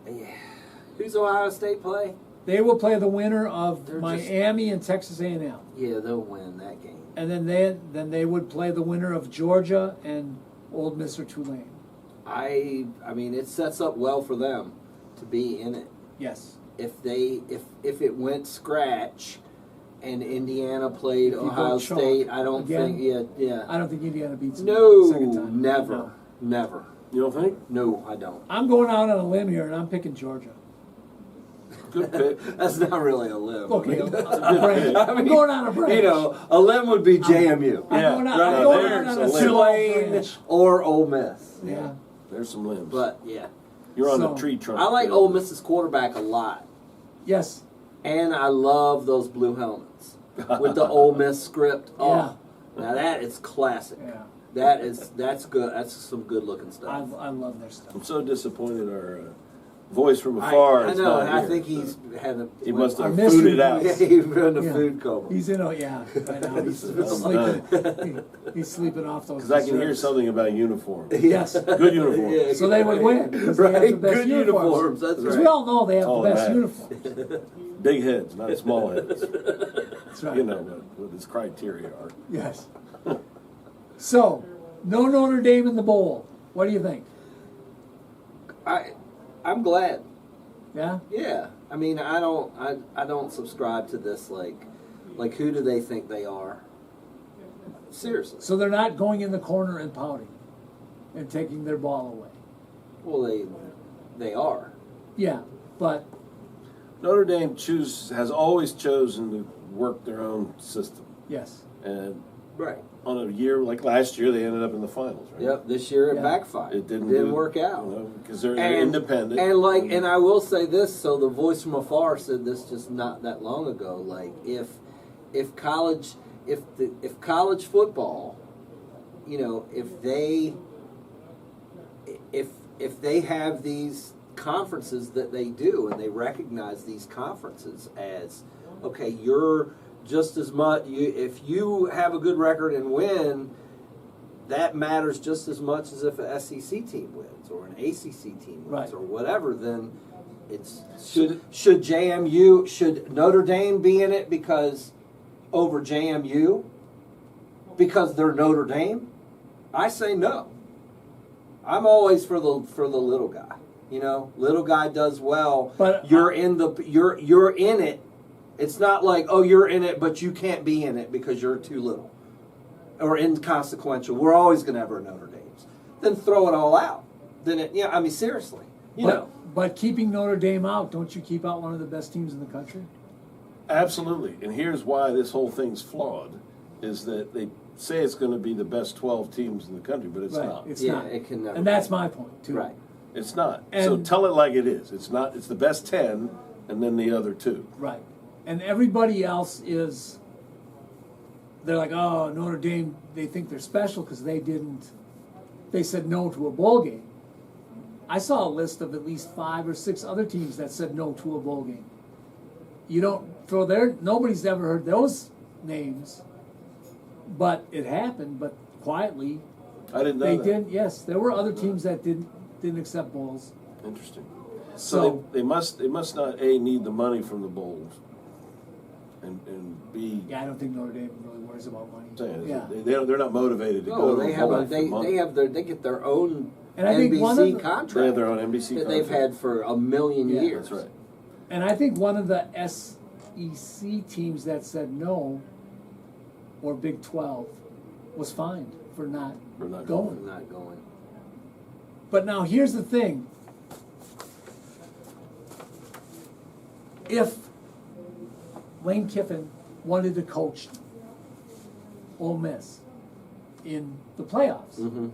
yeah. Who's Ohio State play? They will play the winner of They're Miami and Texas A&M. Yeah, they'll win that game. And then they would play the winner of Georgia and Ole Miss or Tulane. I mean, it sets up well for them to be in it. Yes. If it went scratch and Indiana played If you go Ohio chalk State, I don't again, think yeah. I don't think Indiana beats them the second No, time. never. No. Never. You don't think? No, I don't. I'm going out on a limb here, and I'm picking Georgia. Good pick. That's not really a limb. Okay, I mean, a branch. I'm going on a branch. You know, a limb would be JMU. I'm Yeah, going out, right I'm going there's out a on a limb. small Tulane branch. or Ole Miss. Yeah. There's some limbs. But yeah, You're on So, the tree trunk. I like Ole Miss's quarterback a lot, Yes. and I love those blue helmets with the Ole Miss script. Oh, now that is classic. Yeah. That's good. That's some good looking stuff. I love their stuff. I'm so disappointed our voice from afar I is know. not I here. think he's had a. He must Our have mystery fooded out. voice. Yeah, he's in a Yeah. food coma. He's in a, yeah, right now. He's sleeping. He's sleeping off those. Because I can hear desserts. something about uniform. Yes. Good uniform. Yeah, So they would win, 'cause they have Right, the best good uniforms. uniforms. That's Because right. we all know they have Oh, the best that. uniforms. Big heads, not small heads. That's right. You know what his criteria are. Yes. So, no Notre Dame in the bowl. What do you think? I'm glad. Yeah? Yeah, I mean, I don't subscribe to this like who do they think they are? Seriously. So they're not going in the corner and pouting and taking their ball away. Well, they are. Yeah, but Notre Dame has always chosen to work their own system, yes, and Right. on a year like last year, they ended up in the finals. Right? Yep. This year it Yeah. backfired. It didn't work out. Because they're independent. And I will say this. So the voice from afar said this just not that long ago. Like if college football, if they have these conferences that they do, and they recognize these conferences as, okay, you're just as much. If you have a good record and win, that matters just as much as if an SEC team wins or an ACC team wins Right. or whatever. Then should Notre Dame be in it because over JMU because they're Notre Dame? I say no. I'm always for the little guy. Little guy does well. But you're in it. It's not like, oh, you're in it, but you can't be in it because you're too little or inconsequential. We're always going to have our Notre Dames. Then throw it all out. Seriously. But keeping Notre Dame out, don't you keep out one of the best teams in the country? Absolutely. And here's why this whole thing's flawed, is that they say it's going to be the best 12 teams in the country, but it's Right. not. It's Yeah, not. it can never And that's my point too. Right. It's not. So And- tell it like it is. It's not. It's the best 10 and then the other 2. Right. And everybody else is. They're like, oh, Notre Dame. They think they're special because they didn't. They said no to a bowl game. I saw a list of at least 5 or 6 other teams that said no to a bowl game. You don't throw their. Nobody's ever heard those names. But it happened. But quietly, I didn't know they that. didn't. Yes, there were other teams that didn't accept bowls. Interesting. So they must not need the money from the bowls, and B. yeah, I don't think Notre Dame really worries about money. Saying, Yeah. they're not motivated to No, go. they to a have bowl a, for they money. get their own And I think one of NBC the- contract. They have their own NBC that they've contract. had for a million Yeah. years. That's right. And I think one of the SEC teams that said no, or Big 12, was fined for not For not going. I'm not going. But now here's the thing. If Lane Kiffin wanted to coach Ole Miss in the playoffs, Mm-hmm.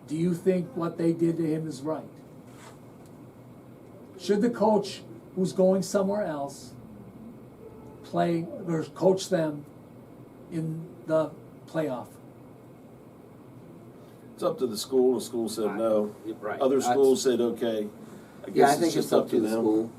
do you think what they did to him is right? Should the coach who's going somewhere else play or coach them in the playoff? It's up to the school. The school said no. Right. Other schools said okay. I guess I think just it's up to the them. school.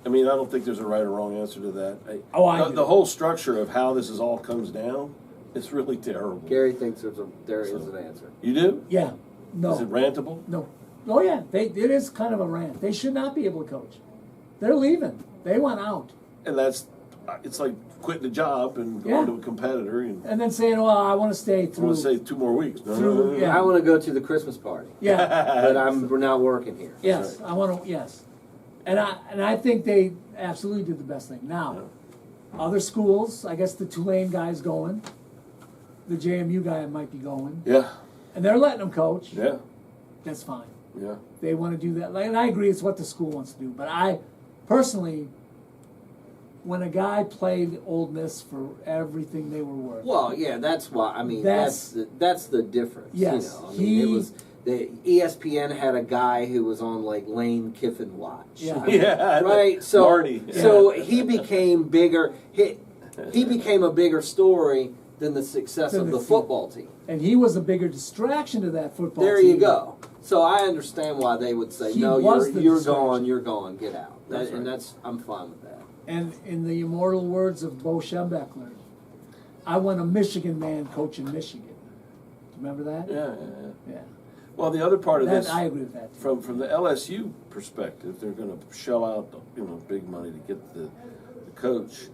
I mean, I don't think there's a right or wrong answer to that. I the, do. the whole structure of how this is all comes down, it's really terrible. Gary thinks there is an answer. You do? Yeah. No. Is it rantable? No. Oh yeah, it is kind of a rant. They should not be able to coach. They're leaving. They want out. And it's like quitting a job and Yeah. going to a competitor and And then saying, well, I want to stay I through. want to say 2 more weeks. No, Through- no, no, no. yeah. I want to go to the Christmas party, Yeah. but we're not working here. Yes. I want to. Yes. And I think they absolutely did the best thing. Now, other schools, I guess the Tulane guy's going. The JMU guy might be going, Yeah, and they're letting them coach. yeah, That's fine. yeah. They want to do that. And I agree, it's what the school wants to do. But I, personally, when a guy played Old Miss for everything they were worth. Well, yeah, that's why. I mean, That's- that's the difference. Yes, I mean, it was the ESPN had a guy who was on like Lane Kiffin watch. Yeah. I mean, Yeah, right. So Marty. so he became bigger. He became a bigger story than the success Than of the the team. football team. And he was a bigger distraction to that football There team. you go. So I understand why they would say, He no, was the you're distraction. gone, you're gone, get out. That's And right. I'm fine with that. And in the immortal words of Bo Schembechler, I want a Michigan man coaching Michigan. Do you remember that? Yeah, yeah, yeah. Yeah. Well, the other part of That, this, I agree with that. Too. from the LSU perspective, they're going to shell out big money to get the coach,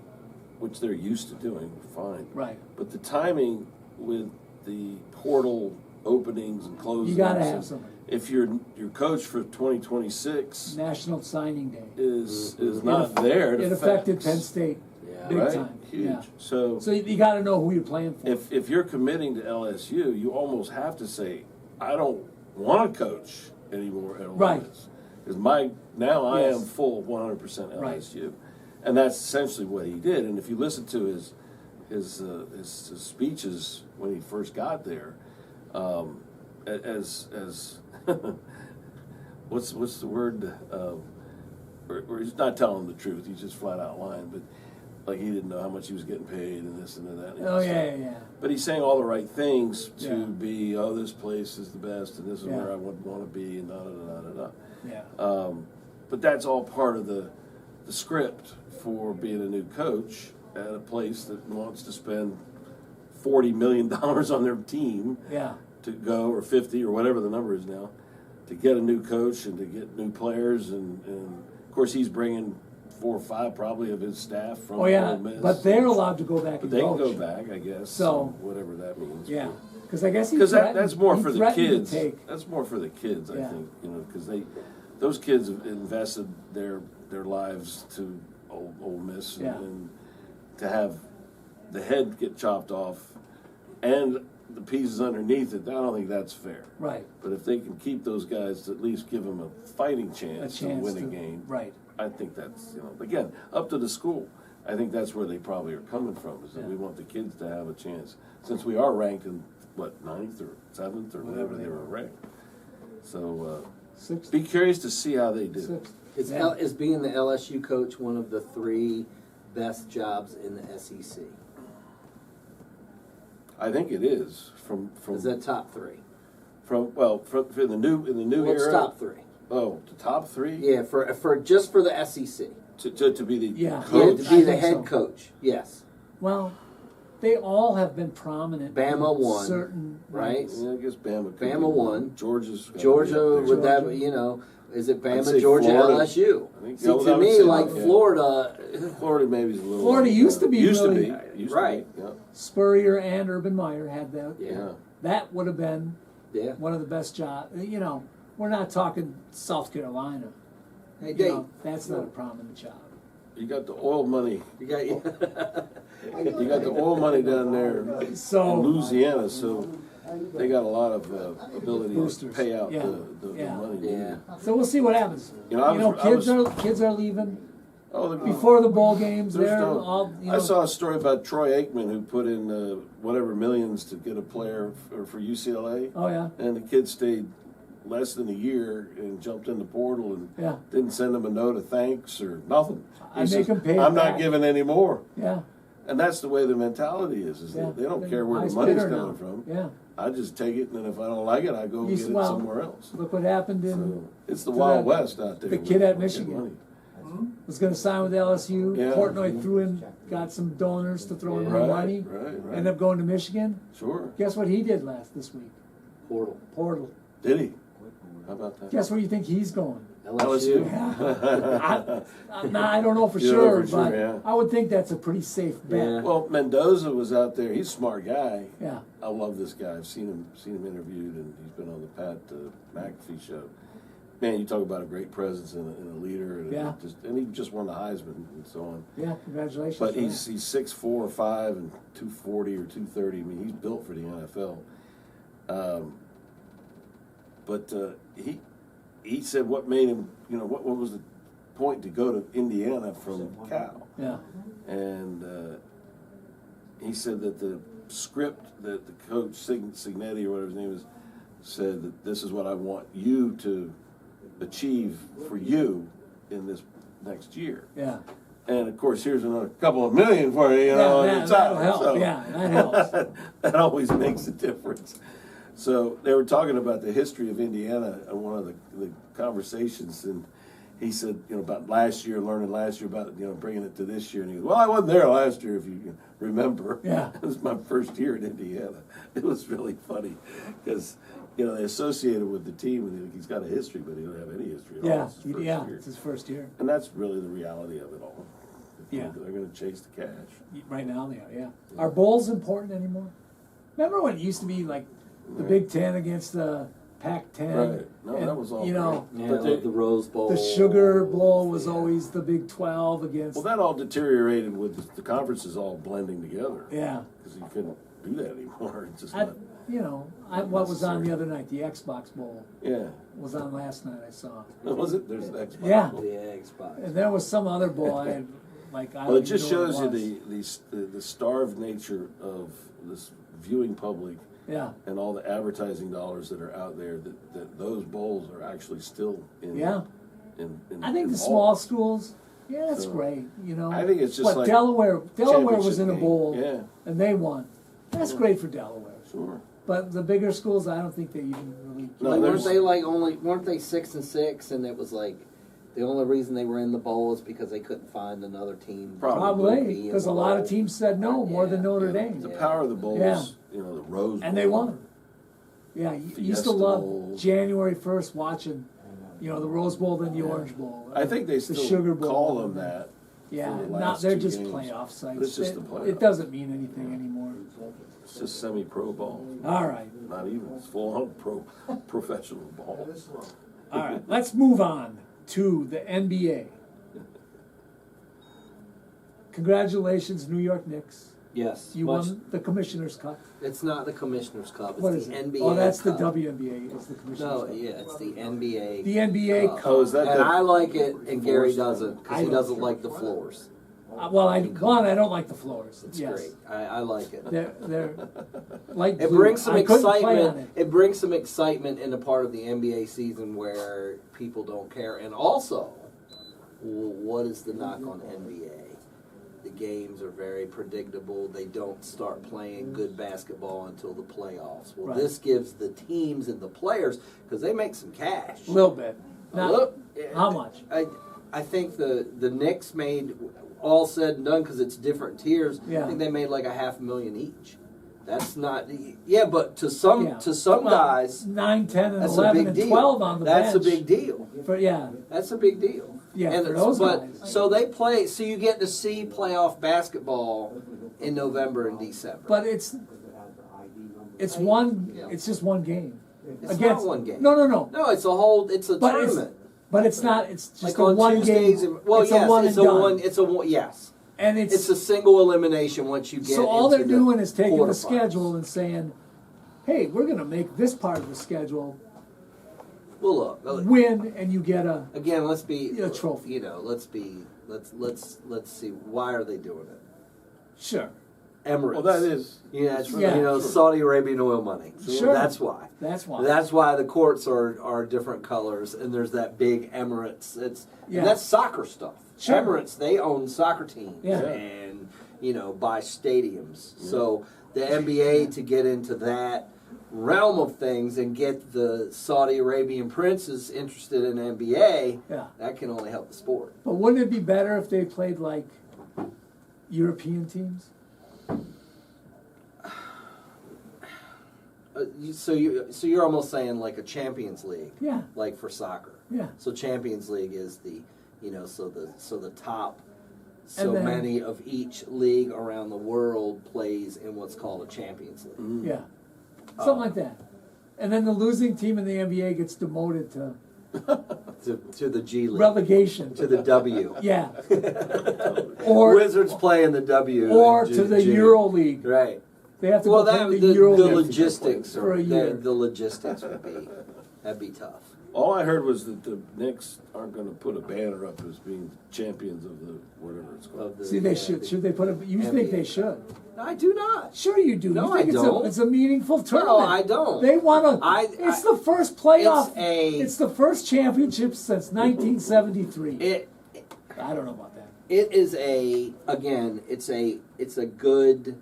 which they're used to doing. Fine, Right. but the timing with the portal openings and closings, You got to have and somebody. if your coach for 2026 National Signing Day. is Mhm. not there, It affected Penn State Yeah. big right? time. Huge. Yeah. So So you got to know who you're playing for. if you're committing to LSU, you almost have to say, I don't want to coach anymore at Ole Right. Miss. Because I Yes. am full 100% Right. LSU, and that's essentially what he did. And if you listen to his speeches when he first got there, as what's the word? Where he's not telling the truth. He's just flat out lying. But like he didn't know how much he was getting paid and this and that. Oh yeah. But he's saying all the right things to Yeah. be, this place is the best, and this is Yeah. where I would want to be, and da da da da da. Yeah. But that's all part of the script for being a new coach at a place that wants to spend $40 million on their team Yeah. to go, or 50 or whatever the number is now, to get a new coach and to get new players, and of course he's bringing 4 or 5 probably of his staff from Oh yeah. Ole Miss. But they're allowed to go back But and they can coach. go back, I guess. So- whatever that means. Yeah. Because I guess Because that's more for the kids. Take, That's more for the kids, I Yeah. think. Because those kids have invested their lives to Ole Miss, Yeah. and to have the head get chopped off and the pieces underneath it, I don't think that's fair. right. But if they can keep those guys to at least give them a fighting A chance, chance to win to a game, Right. I think that's, again, up to the school. I think that's where they probably are coming from, is that Yeah. we want the kids to have a chance. Since we are ranked in, 9th or 7th or whatever they were ranked. So Sixth. be curious to see how they do. Sixth. Is, Yeah. is being the LSU coach one of the 3 best jobs in the SEC? I think it is Is that top 3? from in the new What's era. top 3? Oh, the top 3. Yeah, for just for the SEC. To be the Yeah. Yeah, coach. to be the think head so. coach. Yes. Well, they all have been prominent. Bama in won, certain right? Yeah, I guess Bama. could Bama be won. Georgia's gotta be Georgia up there. with that, Georgia. is it I'd Bama, say Georgia, Florida. LSU? I think- See, yeah, well, I to would me, say like that, yeah. Florida, Florida maybe is a little. Florida used to be Used really- to be. Used Right. To be, yeah. Spurrier and Urban Meyer had that. Yeah. That would have been yeah. one of the best jobs. We're not talking South Carolina. Hey, You Dave, know, that's not a prominent job. You got the oil money. you got You got the oil money down there in So Louisiana, so they got a lot of ability Boosters. to pay out Yeah. the Yeah. money. Yeah. so we'll see what happens. Kids are leaving Oh, before the bowl games. there's They're no- all. I saw a story about Troy Aikman, who put in whatever millions to get a player for UCLA, Oh yeah. and the kid stayed less than a year and jumped in the portal and Yeah. didn't send him a note of thanks or nothing. I He make says, him pay it I'm not back." giving any more. Yeah. And that's the way the mentality is Yeah. they don't care where the Nice money's bidder coming now. from. Yeah. I just take it, and then if I don't like it, I go He's- get it well, somewhere else. Look what happened in. So it's the to Wild the- West out there. the with kid at fucking Michigan. money. Was going to sign with LSU. Yeah. Portnoy threw in, got some donors to throw in more Right, money. right. Ended up going to Michigan. Sure. Guess what he did this week? portal. Portal. Did he? How about that? Guess where you think he's going? LSU. I don't know for You don't sure, know for sure, but yeah. I would think that's a pretty safe bet. Yeah. Well, Mendoza was out there. He's a smart guy. Yeah. I love this guy. I've seen him interviewed, and he's been on the Pat McAfee show. Man, you talk about a great presence and a leader, and Yeah. and he just won the Heisman and so on. Yeah, congratulations. But for he's that. 6'4" or 5 and 240 or 230. I mean, he's built for the NFL. But he said what made him, what was the point to go to Indiana from Cal? Yeah. And he said that the script that the coach Signetti or whatever his name is said that this is what I want you to achieve for you in this next year. Yeah. And of course, here's another couple of million for you, on the top. that'll help. So Yeah, that helps. that always makes a difference. So they were talking about the history of Indiana on one of the conversations, and he said, about learning last year about, bringing it to this year. And he goes, well, I wasn't there last year, if you remember. Yeah. It was my first year in Indiana. It was really funny because, they associated with the team, and he's got a history, but he doesn't have any history at all. Yeah, It's his first yeah, year. it's his first year. And that's really the reality of it all. Yeah. They're going to chase the cash. Right now they are, yeah. Are bowls important anymore? Remember when it used to be like the Right. Big Ten against the Pac-10? Right. No, and, that was all You know, Yeah, But like the Rose Bowl. the Sugar Bowl was Yeah. always the Big 12 against. Well, that all deteriorated with the conferences all blending together. Yeah. Because you couldn't do that anymore. It's just I, not. you know, what was on the other night? The Xbox Bowl Yeah. was on last night. I saw. Was it? There's an Xbox. Yeah. Bowl. The Xbox. And there was some other bowl. I had, like, I Well, it don't just even know shows what you it was. the starved nature of this viewing public Yeah. and all the advertising dollars that are out there. That those bowls are actually still in. Yeah. In I think the involved. small schools. Yeah, that's So, great. You know. I think it's just But like Delaware was championship in a game. bowl. Yeah. And they won. That's great for Delaware. Sure. But the bigger schools, I don't think they even really. No, Like, there's- weren't they 6-6, and it was like the only reason they were in the bowl is because they couldn't find another team. Probably because a lot of teams said no more than Notre Dame. The power of the bowls, Yeah. you know, the Rose Bowl. And they won. Yeah, you used to Fiesta love Bowl. January 1st watching, you know, the Rose Bowl, then the Orange Bowl. I think they the still Sugar Bowl. call them that. Yeah, for the not last they're two just games. playoff sites. It's just it, the playoff. it doesn't mean anything anymore. It's just semi-pro ball. All right, Not even. It's full-on professional ball. all right. Let's move on to the NBA. Congratulations, New York Knicks. Yes. You won the Commissioner's Cup. It's not the Commissioner's Cup. It's What the is it? NBA. Oh, that's Cup. the WNBA. It's the Commissioner's No, Cup. yeah, it's the NBA. The NBA Cup. Cup. Oh, is that And the? I like it, and Gary floors? doesn't because I he don't. doesn't like the floors. Well, I don't like the floors. It's yes. great. I like it. They're like It glue. brings some I couldn't play on excitement. it. It brings some excitement in a part of the NBA season where people don't care. And also, what is the knock on NBA? The games are very predictable. They don't start playing good basketball until the playoffs. Well, Right. this gives the teams and the players, because they make some cash. A little bit. Not, Look, how much? I think the Knicks made, all said and done, because it's different tiers. Yeah. I think they made like $500,000 each. That's not, yeah, but to some Yeah. some Well, guys, 9, 10, and that's 11, a big and deal. 12 on the That's bench. a big deal. Yeah. That's a big deal. Yeah, and for it's- those but guys. so they play. So you get to see playoff basketball in November and December. But it's one. Yeah. It's just one game. It's not one game. No. No, it's a whole. It's a But tournament. But it's not. It's just Like a on one Tuesdays. game. And, well, it's yes, a one it's and a done. one. It's a one. Yes, And it's a single elimination once you get. so all into they're the doing is taking the quarterfinals. schedule and saying, "Hey, we're going to make this part of the schedule Well, look. win, and you get a." Again, let's be A trophy. You know, let's see. Why are they doing it? Sure. Emirates. Well, that is. Yeah, it's, Yeah. you know, Saudi Arabian oil money. Sure. That's why. That's why. That's why the courts are different colors, and there's that big Emirates. Yeah. And that's soccer stuff. Sure. Emirates, they own soccer teams Yeah. and buy stadiums. So the NBA to get into that realm of things and get the Saudi Arabian princes interested in NBA, Yeah. that can only help the sport. But wouldn't it be better if they played like European teams? So you're almost saying like a Champions League, Yeah. like for soccer. Yeah. So Champions League is the, so the top, And then- many of each league around the world plays in what's called a Champions League. Mm. Yeah. Something like that. And then the losing team in the NBA gets demoted to To the G League, relegation. to the W. Yeah. Or Wizards play in the W. or and to the G. Euro League. Right. They have to Well, go that play the, the Euro the League logistics for are a year. the logistics that'd be tough. All I heard was that the Knicks aren't going to put a banner up as being champions of the whatever it's called. Of the- See, they yeah, should. the- Should they put a? You think they NBA. should? I do not. Sure, you do. No, you think I don't. It's a meaningful tournament. I don't. They want to. I- It's the first playoff. It's the first championship since 1973. It I don't know about that. It is it's a good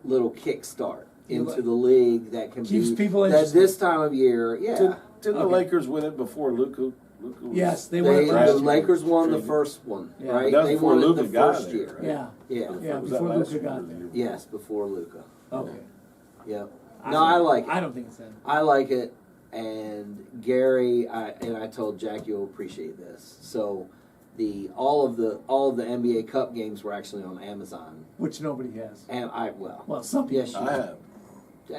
little kickstart into the league that can Keeps be people that interested. this time of year. Yeah, Didn't the Okay. Lakers win it before Luka? Luka was Yes, they won they, it last the year. Lakers won the Traded. first one, Yeah. right? That was They before won it Luka the got first there, year. right? Yeah. Yeah. Yeah, Was that before last Luka year got or the there. year before? Yes, before Luca. Okay. Yeah. No, I like it. I don't think it's that. I like it, and Gary, I told Jack you'll appreciate this. So, all of the NBA Cup games were actually on Amazon, Which nobody has. and Well, some people. yes, you I have.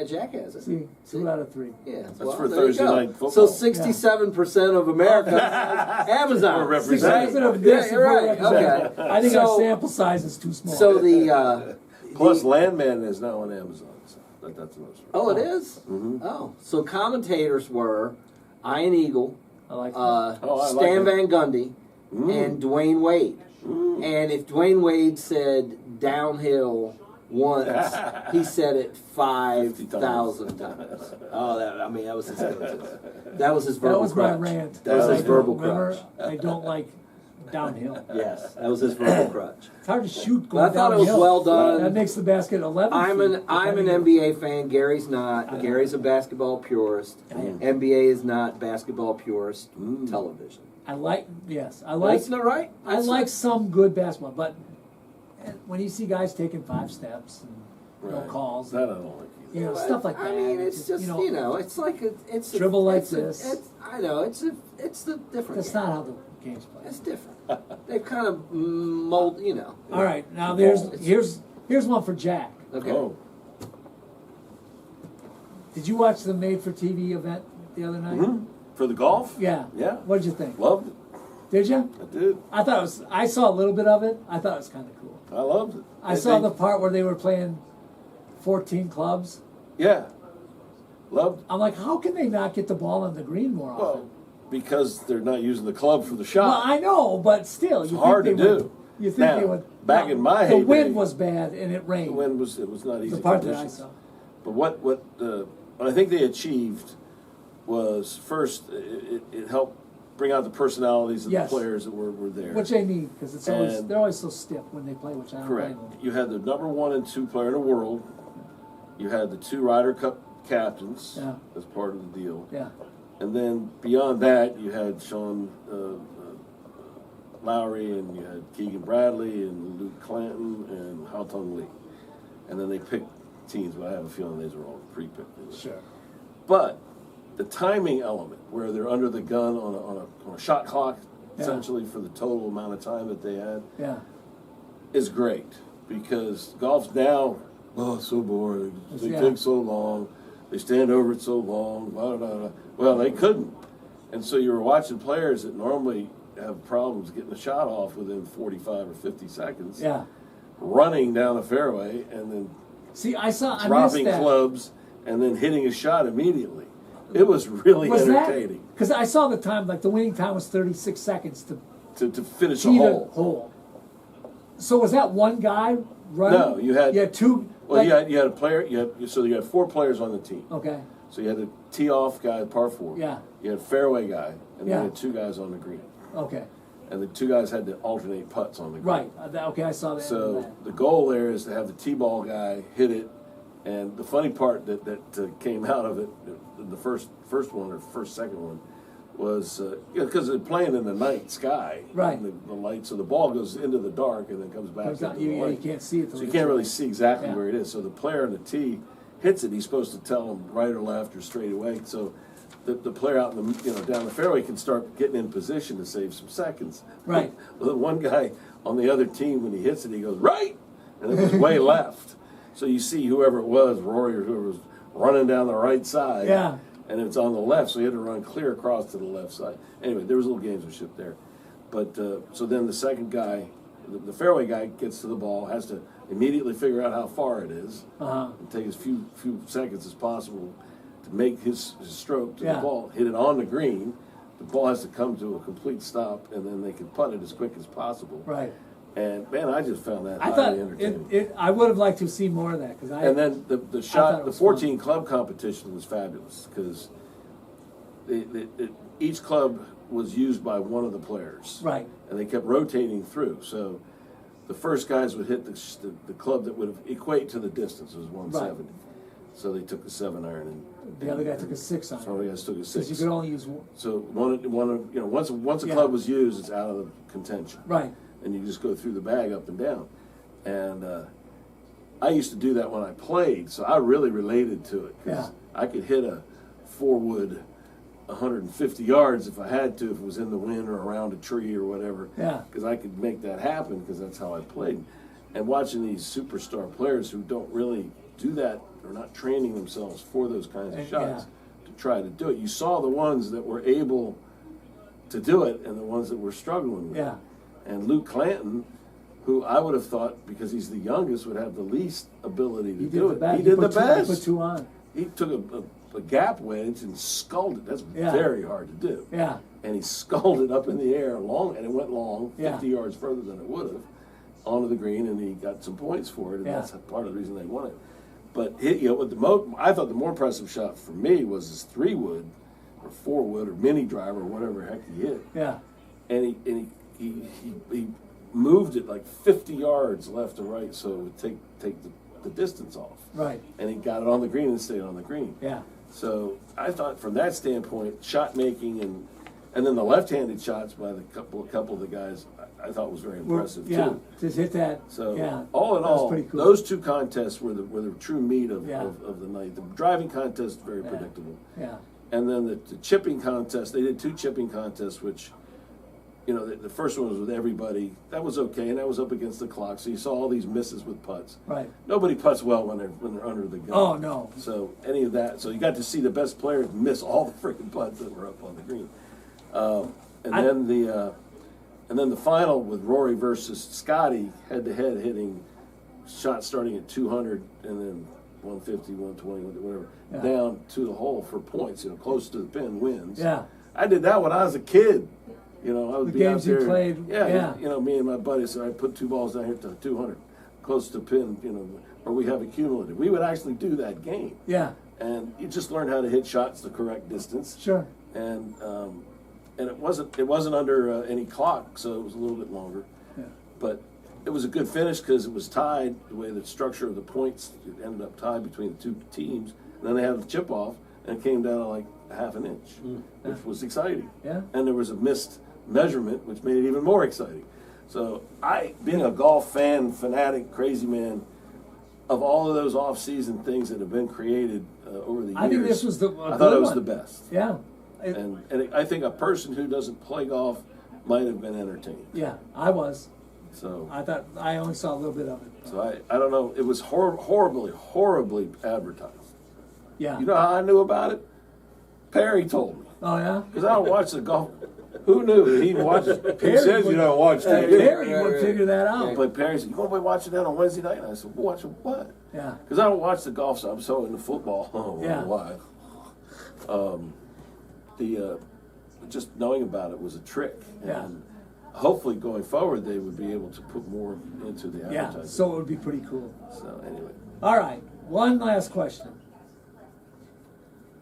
Jack has it. See, 2 out of 3. Yeah, That's for there you Thursday go. night football. So 67% of America has Amazon. We're represented. Right? 6% of this Yeah, is you're right. represented. Okay. I think our So- sample size is too small. So the Plus, Landman is now on Amazon. So. That's the most. Oh, it is? Mhm. Oh, so commentators were Ian Eagle, I like that. Oh, I Stan like Van Gundy, and Dwayne Wade. And if Dwayne Wade said downhill once, he said it 5,000 times. Oh, that was his that was his verbal That was my crutch. rant. That was I his don't- verbal remember, crutch. I don't like downhill. Yes, that was his verbal crutch. It's hard to shoot But going I thought it was downhill. well done. That makes the basket 11 I'm an feet, I'm an depending NBA fan. Gary's not. Gary's a basketball purist. I am. NBA is not basketball purist. Television. I like, yes, I That's like, not right. I That's like not- some good basketball, but when you see guys taking 5 steps and no Right. calls, That I don't like either. you know, stuff like that. I mean, it's just it's like it's Dribble like it's a- this. I know it's the different. That's game. not how the game's played. It's different. They've kind of mold. All right, now It's- here's one for Jack. Okay. Oh, Did you watch the made-for-TV event the other night? for the golf? Yeah. Yeah. What did you think? Loved it. Did you? I did. I thought it was. I saw a little bit of it. I thought it was kind of cool. I loved it. I saw the part where they were playing 14 clubs. Yeah. Loved it. I'm like, how can they not get the ball on the green more often? Well, because they're not using the club for the Well, shot. I know, but still, It's you hard think to they do. would. You think Now, they would? back no, in my the heyday, wind was bad and it rained. The wind was not easy. the part that I conditions. saw. But what I think they achieved was first it helped bring out the personalities of Yes. the players that were there. Which they need, because it's always And- they're always so stiff when they play, which I don't Correct. blame them. You had the number 1 and 2 player in the world. You had the 2 Ryder Cup captains Yeah. as part of the deal. Yeah. And then beyond that, you had Sean Lowry, and you had Keegan Bradley, and Luke Clanton, and Hao Tung Lee. And then they picked teams, but I have a feeling these were all pre-picked. Sure. But the timing element, where they're under the gun on a shot clock, Yeah. essentially for the total amount of time that they had, Yeah. is great. Because golf's now, so boring. They Yeah. take so long. They stand over it so long. Blah, blah, blah. Well, they couldn't. And so you were watching players that normally have problems getting a shot off within 45 or 50 seconds, Yeah. running down the fairway and then See, I missed dropping that. clubs and then hitting a shot immediately. It was really Was that? entertaining Because I saw the time, like the winning time was 36 seconds to finish a tee the hole. hole. So was that one guy running? No, you had- two. Well, like- you had a player. So you had 4 players on the team. Okay. So you had the tee off guy, par 4. Yeah. You had fairway guy, and then Yeah. you had 2 guys on the green. Okay. And the 2 guys had to alternate putts on the green. Right. Okay, I saw that. So the goal there is to have the tee-ball guy hit it. And the funny part that came out of it, the first one or second one, was because they're playing in the night sky. Right. And the light, so the ball goes into the dark and then comes back Comes into out, the you light. can't see it. So you can't really see exactly Yeah. where it is. So the player on the tee hits it. He's supposed to tell him right or left or straight away. So the player out in the down the fairway can start getting in position to save some seconds. Right. Well, the one guy on the other team, when he hits it, he goes right, and it was way left. So you see whoever it was, Rory or whoever was running down the right side. Yeah. And it's on the left, so he had to run clear across to the left side. Anyway, there was a little gamesmanship there. But so then the second guy, the fairway guy, gets to the ball, has to immediately figure out how far it is, and take as few seconds as possible to make his stroke to Yeah. the ball, hit it on the green. The ball has to come to a complete stop, and then they can putt it as quick as possible. Right. And man, I just found that I thought highly entertaining. I would have liked to see more of that because And then the thought shot, it the was 14 club competition was fabulous because each club was used by one of the players. Right. And they kept rotating through. So the first guys would hit the club that would equate to the distance. It was 170. So they took the 7-iron and the other guy took a 6 So on the it other guys took a because 6. you could only use one. So once a Yeah. club was used, it's out of the contention. Right. And you just go through the bag up and down. And I used to do that when I played, so I really related to it. 'Cause Yeah. I could hit a 4-wood 150 yards if I had to, if it was in the wind or around a tree or whatever. Yeah. Because I could make that happen because that's how I played. And watching these superstar players who don't really do that, or not training themselves for those kinds of And, shots to try to do it. You saw the ones that were able to do it and the ones that were struggling with Yeah. it. And Luke Clanton who I would have thought, because he's the youngest, would have the least ability to He do did the it. best. He did the He best. put two on. He took a gap wedge and sculled it. That's Yeah. very hard to do. Yeah. And he sculled it up in the air long, and it went long, 50 Yeah. yards further than it would have, onto the green, and he got some points for it, and Yeah. that's part of the reason they won it. But with I thought the more impressive shot for me was his 3-wood or 4-wood or mini driver or whatever heck he hit, Yeah. and he moved it like 50 yards left to right, so it would take the distance off. Right. And he got it on the green and stayed on the green. Yeah. So I thought from that standpoint, shot making and then the left-handed shots by the couple of the guys, I thought was very impressive Yeah. too. Just hit that. So yeah. all in That was all, pretty cool. those two contests were the true meat of the night. The driving contest very Yeah. predictable, Yeah. and then the chipping contest. They did 2 chipping contests, which the first one was with everybody. That was okay, and that was up against the clock. So you saw all these misses with putts. Right. Nobody putts well when they're under the gun. Oh no. So any of that, so you got to see the best players miss all the freaking putts that were up on the green, and then the final with Rory versus Scotty head to head, hitting shots starting at 200 and then 150, 120, whatever, Yeah. down to the hole for points. Close to the pin wins. Yeah. I did that when I was a kid. I would The be out games you there. played, yeah. Me and my buddies, so I put 2 balls down here to 200, close to pin. Or we have a cumulative. We would actually do that game. Yeah. And you just learn how to hit shots the correct distance. Sure. And it wasn't under any clock, so it was a little bit longer. Yeah. But it was a good finish because it was tied. The way the structure of the points, it ended up tied between the 2 teams. And then they had the chip off, and it came down to like a half an inch, which was exciting. Yeah. And there was a missed measurement, which made it even more exciting. So being a golf fan, fanatic, crazy man, of all of those off-season things that have been created over the years, I think this was I thought it was the best. Yeah. And I think a person who doesn't play golf might have been entertained. Yeah, I was. So I only saw a little bit of it. So I don't know. It was horribly advertised. Yeah. You know how I knew about it? Perry told me. Oh yeah. Because I don't watch the golf. Who knew? He watches. He Perry says would- you don't watch Perry TV. would figure that out. But Perry said, "You going to be watching that on Wednesday night?" And I said, "Watching what?" Yeah. Because I don't watch the golf, so I'm so into football. Oh, Yeah. why? Just knowing about it was a trick. Yeah. And hopefully going forward, they would be able to put more into the advertising. Yeah. So it would be pretty cool. So anyway. All right. One last question.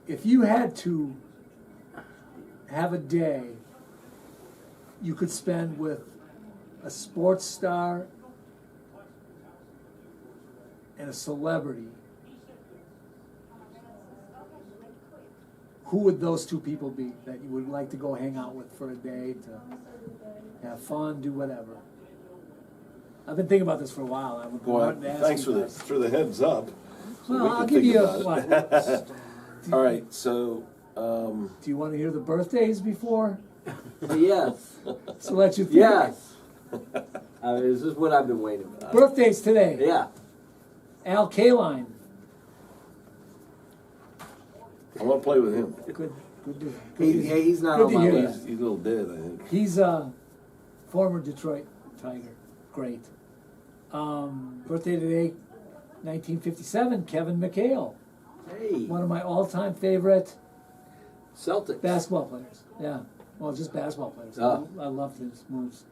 If you had to have a day you could spend with a sports star and a celebrity, who would those 2 people be that you would like to go hang out with for a day to have fun, do whatever? I've been thinking about this for a while. I would Well, to ask thanks you for guys. the heads up. So Well, we I'll can give think you about it. what? All right, so Do you want to hear the birthdays before? Yes. So let you think. Yes. This is what I've been waiting for. Birthdays today. Yeah. Al Kaline. I want to play with him. Good dude. He's not Good on to my hear list. He's a little dead, I think. He's a former Detroit Tiger. Great. Birthday today, 1957, Kevin McHale. Hey. One of my all-time favorite Celtics. basketball players. Yeah. Well, just basketball players. Oh. I loved his moves.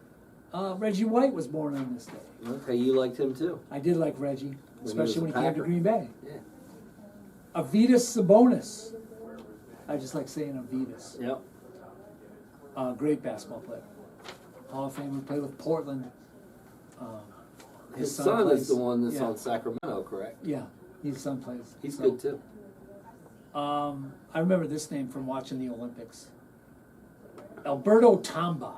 Reggie White was born on this day. Okay, you liked him too. I did like Reggie, was especially when a he came to Packer. Green Bay. Yeah. Avitas Sabonis. I just like saying Avitas. Yep. Great basketball player. Hall of Famer, played with Portland. His son plays- is the one that's yeah. on Sacramento, correct? Yeah, his son plays. He's So, good too. I remember this name from watching the Olympics. Alberto Tamba,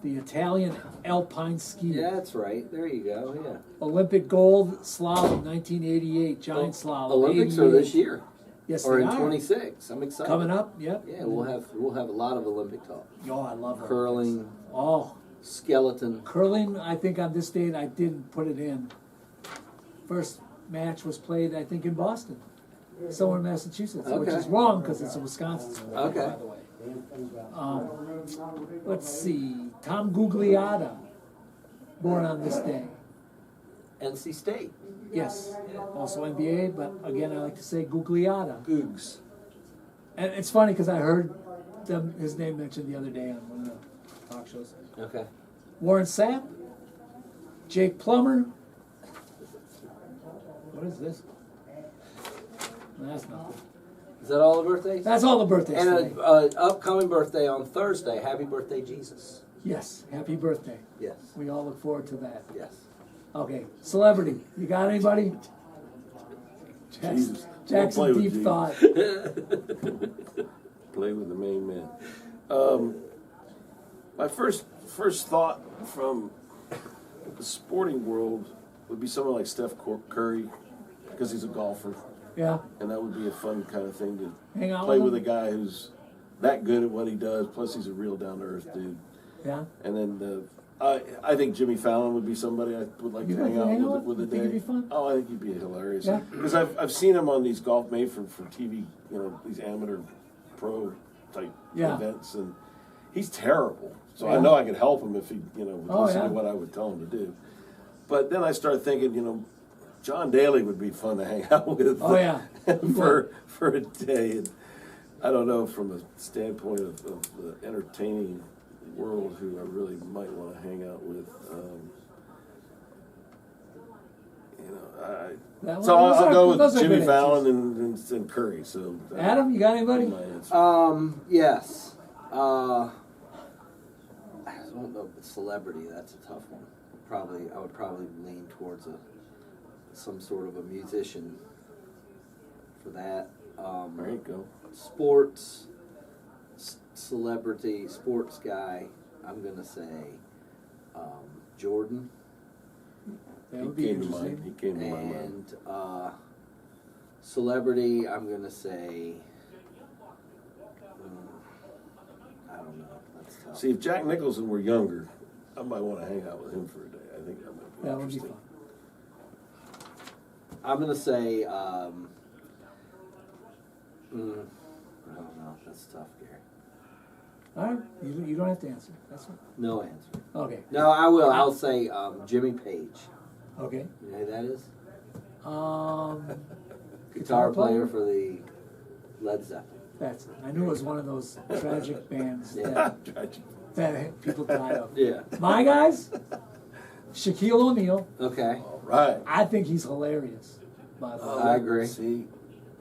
the Italian alpine skier. Yeah, that's right. There you go. Yeah. Olympic gold slalom, 1988, giant slalom. Olympics are 88. this year, Yes, or they in are. 26. I'm excited. Coming up, yep. Yeah, we'll have a lot of Olympic talk. Oh, I love Olympics. Curling, Oh, skeleton. curling, I think on this date I didn't put it in. First match was played, I think, in Boston, somewhere in Massachusetts, which Okay. is wrong because it's a Wisconsin sport, Okay. by the way. Let's see, Tom Gugliotta, born on this day. NC State. Yes, also NBA, but again, I like to say Gugliotta. Googs. And it's funny because I heard his name mentioned the other day on one of the talk shows. Okay. Warren Sapp, Jake Plummer. What is this? No, that's nothing. Is that all the birthdays? That's all the birthdays And today. an upcoming birthday on Thursday. Happy birthday, Jesus. Yes, happy birthday. Yes. We all look forward to that. Yes. Okay, celebrity. You got anybody? Jesus. Jackson, Don't play with deep Jesus. thought. Play with the main man. My first thought from the sporting world would be someone like Steph Curry, because he's a golfer, Yeah, and that would be a fun kind of thing to hang out play with with a him. guy who's that good at what he does. Plus, he's a real down to earth dude. Yeah. And then I think Jimmy Fallon would be somebody I would like You to like hang to hang out out with a with? You day. think he'd be fun? Oh, I think he'd be hilarious. Yeah. Because I've seen him on these golf made for TV, these amateur pro type Yeah. events, and he's terrible. So Yeah. I know I could help him if he would Oh, listen yeah. to what I would tell him to do. But then I started thinking, John Daly would be fun to hang out with. Oh, yeah. for a day. And I don't know, from a standpoint of the entertaining world, who I really might want to hang out with. That So one- those I'll are- go those with are Jimmy good Fallon answers. and Curry. So Adam, you got anybody? that's my answer. Yes. I don't know, but celebrity, that's a tough one. I would probably lean towards some sort of a musician for that. There you go. Sports, celebrity, sports guy, I'm going to say Jordan. That He would be came to mind. interesting. He came to my mind. And celebrity, I'm going to say, I don't know. That's tough. See, if Jack Nicholson were younger, I might want to hang out with him for a day. I think that might be That would be interesting. fun. I'm going to say, I don't know. That's tough, Gary. All right, you don't have to answer. That's fine. No answer. Okay. No, I will. I'll say Jimmy Page. Okay. You know who that is? Guitar Guitar player player? for the Led Zeppelin. That's it. I knew it was one of those tragic bands Yeah. that people died of. Yeah. My guys, Shaquille O'Neal. Okay. All right. I think he's hilarious. By the way. I agree. See,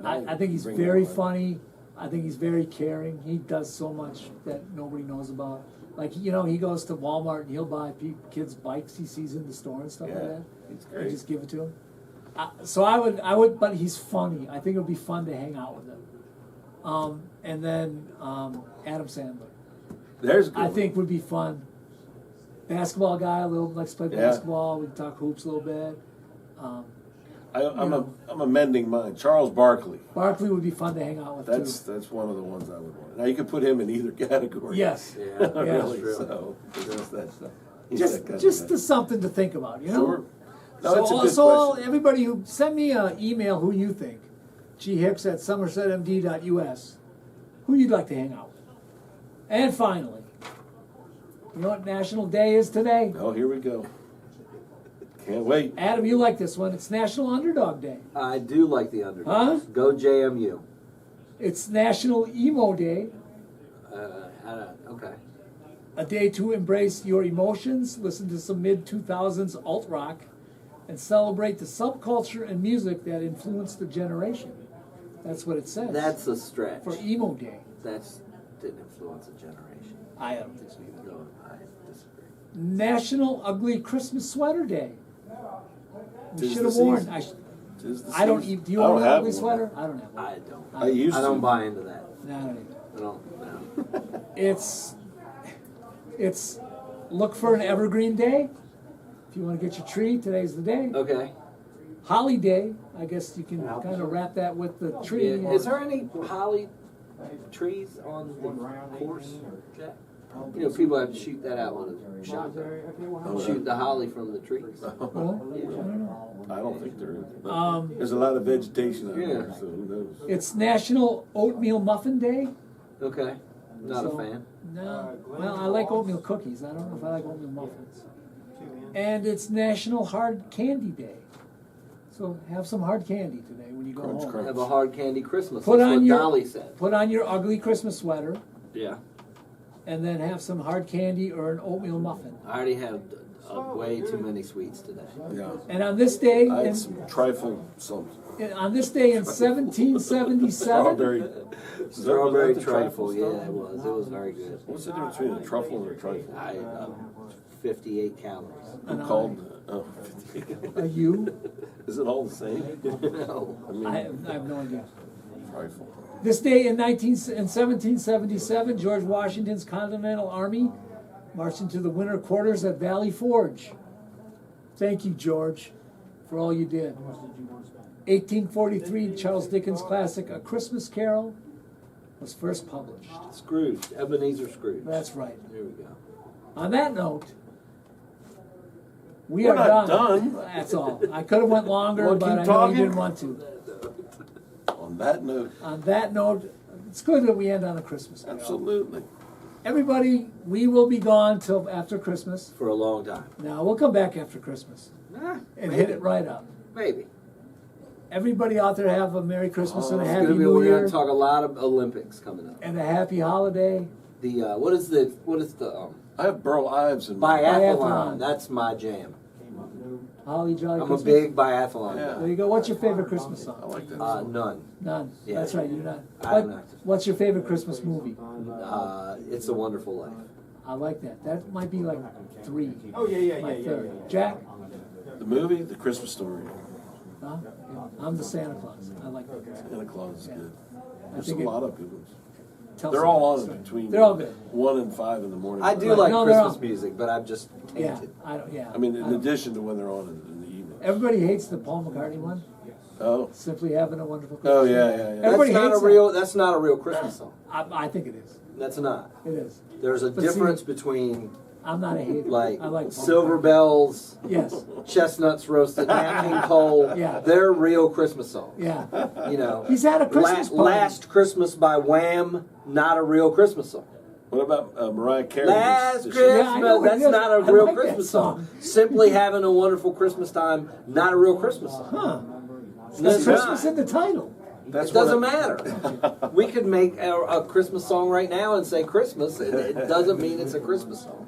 I think he's Bring very it on. funny. I think he's very caring. He does so much that nobody knows about. Like, he goes to Walmart and he'll buy kids bikes he sees in the store and stuff like Yeah, that. he's And great. just give it to him. So I would, but he's funny. I think it would be fun to hang out with him. And then Adam Sandler, There's a good I one. think would be fun. Basketball guy, likes to play Yeah. basketball. We can talk hoops a little bit. I'm amending mine. Charles Barkley. Barkley would be fun to hang out with That's one of the ones I would want. Now you could put him in either category. Yes. Yeah. really. true. So that's he's Just that kind just of the something to think about, you know. Sure. No, it's a good so question. everybody who send me an email who you think, ghicks@somersetmd.us, who you'd like to hang out with. And finally, you know what National Day is today? Oh, here we go. Can't wait. Adam, you like this one. It's National Underdog Day. I do like the underdogs. Huh? Go JMU. It's National Emo Day, Okay. a day to embrace your emotions, listen to some mid-2000s alt rock, and celebrate the subculture and music that influenced the generation. That's what it says. That's a stretch. for Emo Day. That's didn't influence a generation. I don't think so either. No, I disagree. National Ugly Christmas Sweater Day. We Tis should the have worn. season. Tis the I don't. season. Do you I own don't an have ugly one. sweater? I don't have one. I don't. I used I don't to. buy into that. No, I don't either. I don't. No. It's look for an evergreen day. If you want to get your tree, today's the day. Okay. Holly Day. I guess you can kind of wrap that with the tree. Yeah. Is there any holly trees on the course, Jack? People have to shoot that out with a shotgun. Shoot the holly from the trees. Well, I don't know. I don't think there is. But There's a lot of vegetation out Yeah. there, so who knows? It's National Oatmeal Muffin Day. Okay. Not So- a fan. No. Well, I like oatmeal cookies. I don't know if I like oatmeal muffins. And it's National Hard Candy Day. So have some hard candy today when you go Crunch, home. crunch. Have a hard candy Christmas. Put That's on what your Dolly said. Put on your ugly Christmas sweater, Yeah. and then have some hard candy or an oatmeal muffin. I already had way too many sweets today. Yeah. And on this day, I in, had some trifle, some on this day in 1777, strawberry. Strawberry the trifle, stuff? yeah, it was. It was very good. What's the difference between a truffle and a trifle? 58 calories. Who called? Oh, a U. is it all the same? No. I mean, I have no idea. trifle. This day in 1777, George Washington's Continental Army marched into the winter quarters at Valley Forge. Thank you, George, for all you did. 1843, Charles Dickens' classic A Christmas Carol was first published. Scrooge. Ebenezer Scrooge. That's right. There we go. On that note, we We're are not done. done. That's all. I could have went longer, Wanna but keep I know you talking? didn't want to. On that note, On that note, it's good that we end on a Christmas Carol. absolutely. Everybody, we will be gone till after Christmas. For a long time. Now, we'll come back after Christmas and hit it right up. Maybe. Everybody out there have a Merry Christmas and a It's Happy gonna be, New we're Year going to talk a lot of Olympics coming up. and a Happy Holiday. The what is the I have Burl Ives in my. Biathlon. biathlon? That's my jam. Holly Jolly I'm Christmas. a big biathlon Yeah. There guy. you go. What's your favorite Christmas I song? like that. None. None. Yeah. That's right, you're not. I'm not. What's your favorite Christmas movie? It's a Wonderful Life. I like that. That might be like 3. Oh, yeah, My third. Jack? The movie, The Christmas Story. Huh? I'm the Santa Claus. I like that. Santa Claus is Yeah. good. I There's think a it lot of good ones. tells They're a all good on story. between. They're all good. 1 and 5 in the morning. I do Right. like No, they're Christmas all- music, but I'm just Yeah, tainted. I don't. Yeah. I mean, I in don't- addition to when they're on in the evening. Everybody hates the Paul McCartney one. Oh. Simply having a wonderful Christmas. Oh yeah, yeah, yeah. Everybody That's not hates a real. That's not a real Christmas song. I think it is. That's not. It is. There's a But see- difference between I'm not a hater. like I like Paul Silver McCartney. Bells, Yes. Chestnuts Roasted, Nat King Cole. Yeah. They're real Christmas songs. Yeah. You know. He's had a Christmas party. Last Christmas by Wham, not a real Christmas song. What about Mariah Carey? Last This- Christmas, Yeah, I know it that's is. not a I real like that Christmas song. song. Simply having a wonderful Christmas time, not a real Christmas song. Huh. It's There's Christmas not. in the title. That's It doesn't what matter. We could make a Christmas song right now and say Christmas. It doesn't mean it's a Christmas song.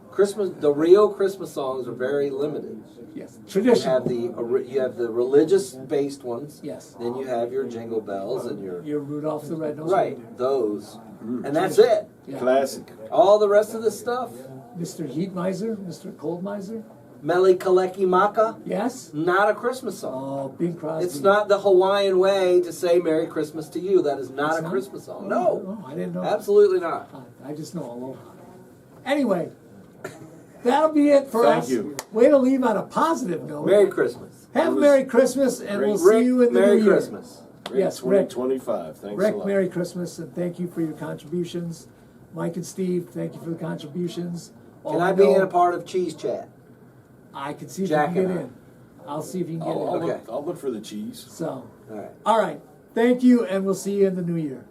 Christmas, the real Christmas songs are very limited. Yes. You Traditional. have the religious based ones. Yes. Then you have your Jingle Bells and your You're Rudolph the Red-Nosed right Reindeer. those, and that's it. Yeah. Classic. All the rest of this stuff, Mr. Heat Miser, Mr. Cold Miser. Mele Kaleki Maka, Yes. not a Christmas song. Oh, Bing Crosby. It's not the Hawaiian way to say Merry Christmas to you. That is not It's a not? Christmas song. Oh, No, I didn't know. absolutely not. I just know Aloha. Anyway, that'll be it for Thank us. you. Way to leave on a positive note. Merry Christmas. Have a Merry Christmas, and we'll see Rick, you in the Merry new year. Christmas. Yes, Rick. 2025. Thanks a Rick, lot. Merry Christmas, and thank you for your contributions. Mike and Steve, thank you for the contributions. All Can I be in know- a part of Cheese Chat? I can see if Jack you can and get I. in. I'll see if you can get I'll, in. Okay. I'll look for the cheese. So, All right. all right. Thank you, and we'll see you in the new year.